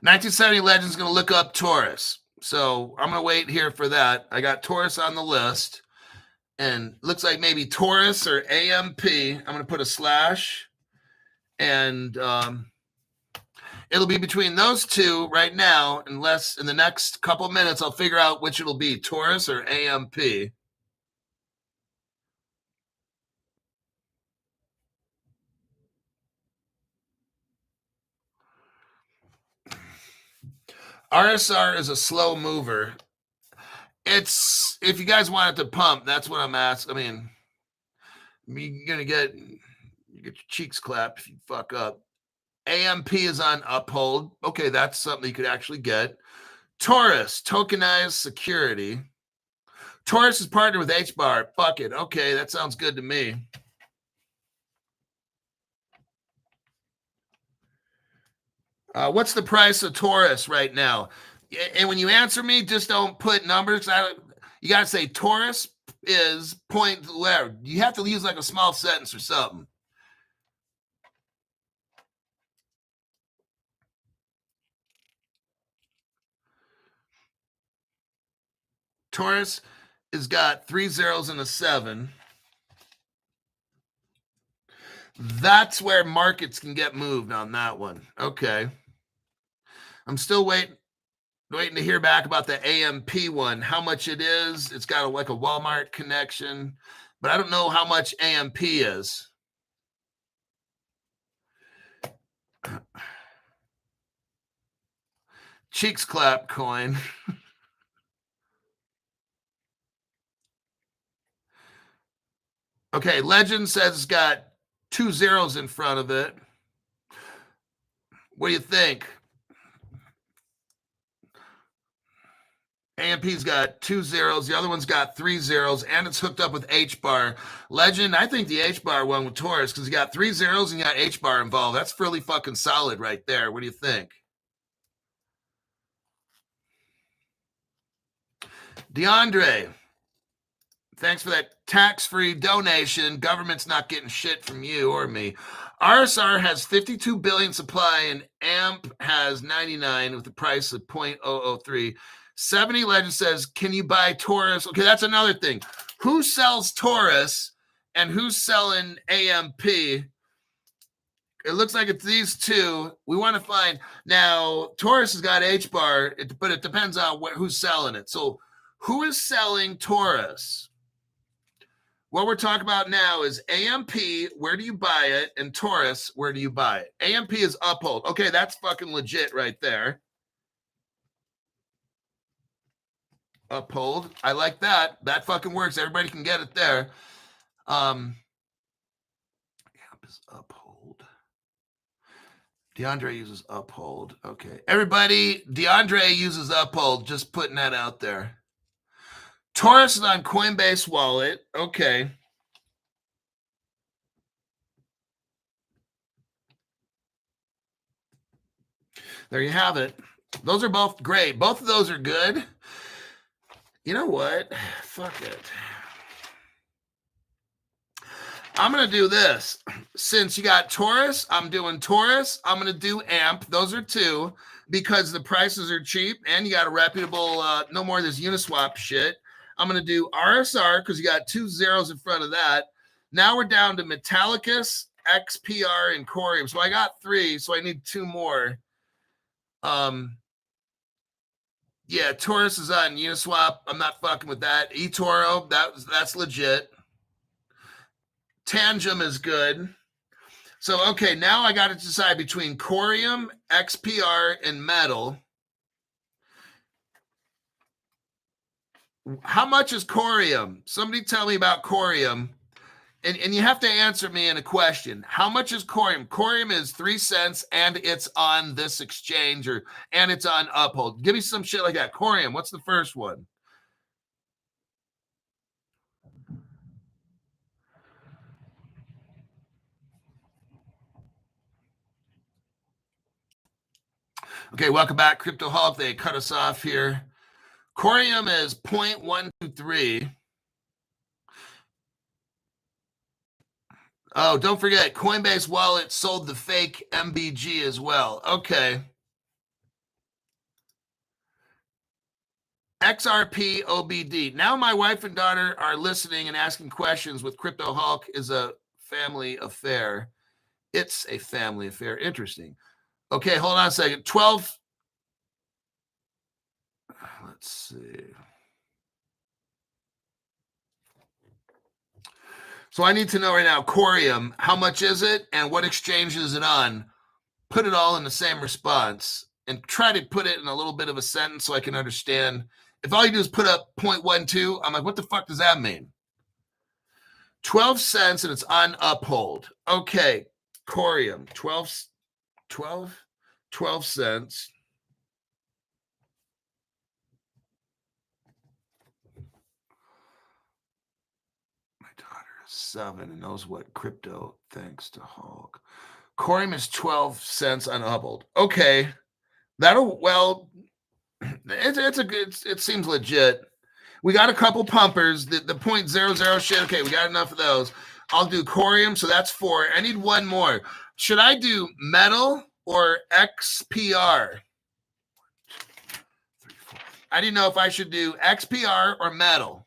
1970 Legend's going to look up Taurus. So I'm going to wait here for that. I got Taurus on the list. and looks like maybe Taurus or AMP. I'm going to put a slash, and it'll be between those two right now, unless in the next couple of minutes I'll figure out which it'll be, Taurus or AMP. RSR is a slow mover. It's, if you guys want it to pump, that's what I'm asking. I mean, you're going to get your cheeks clapped if you fuck up. AMP is on uphold. Okay, that's something you could actually get. Taurus, tokenized security. Taurus is partnered with HBAR. Fuck it. Okay, that sounds good to me. What's the price of Taurus right now? And when you answer me, just don't put numbers. You got to say Taurus is point where. You have to use like a small sentence or something. Taurus has got 3 zeros and a 7. That's where markets can get moved on that one. Okay. I'm still waiting to hear back about the AMP one, how much it is. It's got like a Walmart connection, but I don't know how much AMP is. Cheeks clap coin. Okay, Legend says it's got 2 zeros in front of it. What do you think? AMP's got 2 zeros. The other one's got 3 zeros, and it's hooked up with HBAR. Legend, I think the HBAR one with Taurus, because you got 3 zeros and you got HBAR involved. That's fairly fucking solid right there. What do you think? DeAndre, thanks for that tax-free donation. Government's not getting shit from you or me. RSR has 52 billion supply, and AMP has 99 with the price of 0.003. 70 Legend says, can you buy Taurus? Okay, that's another thing. Who sells Taurus and who's selling AMP? It looks like it's these two. We want to find. Now, Taurus has got HBAR, but it depends on who's selling it. So who is selling Taurus? What we're talking about now is AMP, where do you buy it? And Taurus, where do you buy it? AMP is uphold. Okay, that's fucking legit right there. Uphold. I like that. That fucking works. Everybody can get it there. AMP is uphold. DeAndre uses uphold. Okay. Everybody, DeAndre uses uphold. Just putting that out there. Taurus is on Coinbase wallet. Okay. There you have it. Those are both great. Both of those are good. You know what? Fuck it. I'm going to do this. Since you got Taurus, I'm doing Taurus. I'm going to do AMP. Those are two because the prices are cheap and you got a reputable, no more of this Uniswap shit. I'm going to do RSR because you got 2 zeros in front of that. Now we're down to Metallicus, XPR, and Corium. So I got 3, so I need 2 more. Yeah, Taurus is on Uniswap. I'm not fucking with that. eToro, that's legit. Tangem is good. So, okay, now I got to decide between Corium, XPR, and Metal. How much is Corium? Somebody tell me about Corium. And you have to answer me in a question. How much is Corium? Corium is 3 cents, and it's on this exchange, and it's on Uphold. Give me some shit like that. Corium, what's the first one? Okay, welcome back, Crypto Hulk. They cut us off here. Corium is 0.123. Oh, don't forget, Coinbase Wallet sold the fake MBG as well. Okay. XRP OBD. Now my wife and daughter are listening and asking questions with Crypto Hulk is a family affair. It's a family affair. Interesting. Okay, hold on a second. 12. Let's see. So I need to know right now, Corium, how much is it and what exchange is it on? Put it all in the same response and try to put it in a little bit of a sentence so I can understand. If all you do is put up 0.12, I'm like, what the fuck does that mean? 12 cents and it's on Uphold. Okay, Corium, 12 cents. My daughter is 7 and knows what crypto thanks to Hulk. Corium is 12 cents on Uphold. Okay, it seems legit. We got a couple pumpers. The 0.00 shit. Okay, we got enough of those. I'll do Corium, so that's 4. I need one more. Should I do metal or XPR? 3, 4. I didn't know if I should do XPR or metal.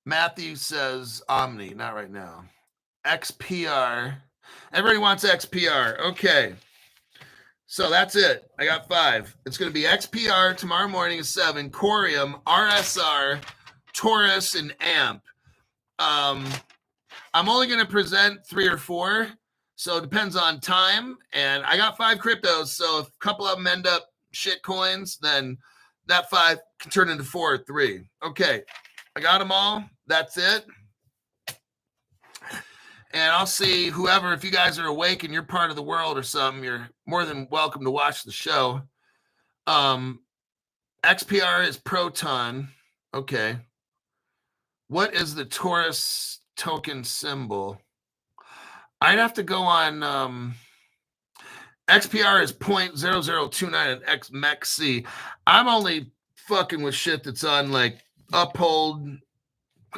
Matthew says Omni, not right now. XPR. Everybody wants XPR. Okay. So that's it. I got 5. It's going to be XPR tomorrow morning at 7, Corium, RSR, Taurus, and AMP. I'm only going to present 3 or 4, so it depends on time. And I got 5 cryptos, so if a couple of them end up shit coins, then that 5 can turn into 4 or 3. Okay, I got them all. That's it. And I'll see whoever, if you guys are awake in your part of the world or something, you're more than welcome to watch the show. XPR is Proton. Okay. What is the Taurus token symbol? I'd have to go on XPR is 0.0029 at XMEXC. I'm only fucking with shit that's on like Uphold.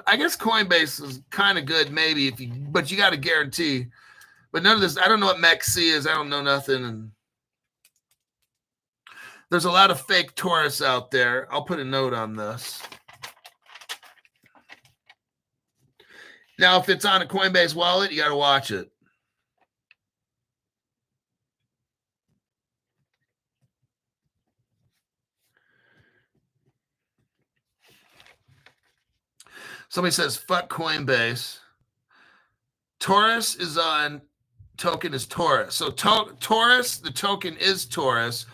I guess Coinbase is kind of good, maybe, but you got to guarantee. But none of this, I don't know what MEXC is. I don't know nothing. And there's a lot of fake Taurus out there. I'll put a note on this. Now, if it's on a Coinbase wallet, you got to watch it. Somebody says, fuck Coinbase. Taurus is on, token is Taurus. So Taurus, the token is Taurus.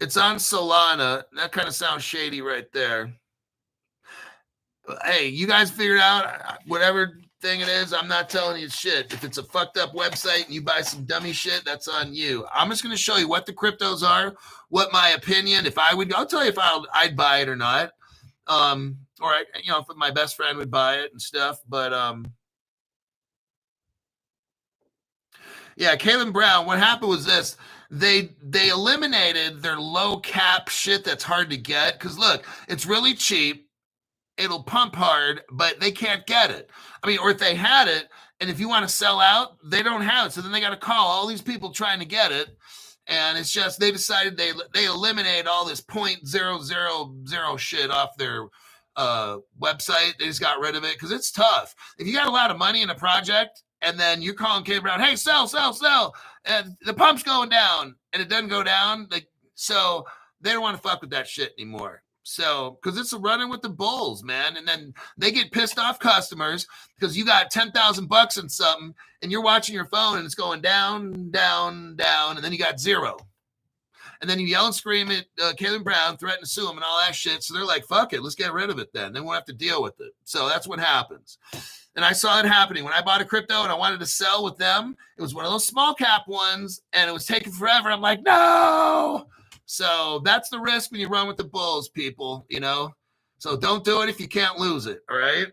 It's on Solana. That kind of sounds shady right there. Hey, you guys figure it out. Whatever thing it is, I'm not telling you shit. If it's a fucked up website and you buy some dummy shit, that's on you. I'm just going to show you what the cryptos are, what my opinion, I'll tell you if I'd buy it or not. Or if my best friend would buy it and stuff. But yeah, Kalen Brown, what happened was this. They eliminated their low cap shit that's hard to get. Because look, it's really cheap. It'll pump hard, but they can't get it. I mean, or if they had it, and if you want to sell out, they don't have it. So then they got to call all these people trying to get it. And it's just, they decided they eliminated all this 0.000 shit off their website. They just got rid of it because it's tough. If you got a lot of money in a project and then you're calling Kate Brown, hey, sell, and the pump's going down and it doesn't go down, so they don't want to fuck with that shit anymore. So, because it's a running with the bulls, man. And then they get pissed off customers because you got $10,000 in something and you're watching your phone and it's going down, down, down. And then you got 0. And then you yell and scream at Kalen Brown, threaten to sue him and all that shit. So they're like, fuck it, let's get rid of it then. Then we'll have to deal with it. So that's what happens. And I saw it happening. When I bought a crypto and I wanted to sell with them, it was one of those small cap ones and it was taking forever. I'm like, no. So that's the risk when you run with the bulls, people, So don't do it if you can't lose it, all right?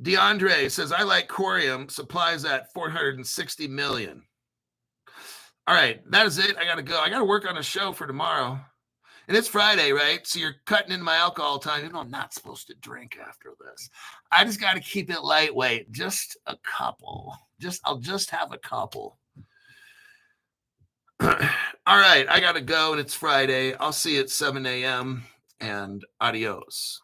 DeAndre says, I like Corium. Supplies at 460 million. All right, that is it. I got to go. I got to work on a show for tomorrow. And it's Friday, right? So you're cutting into my alcohol time. I'm not supposed to drink after this. I just got to keep it lightweight. Just a couple. I'll just have a couple. All All right, I got to go, and it's Friday. I'll see you at 7 a.m., and adios.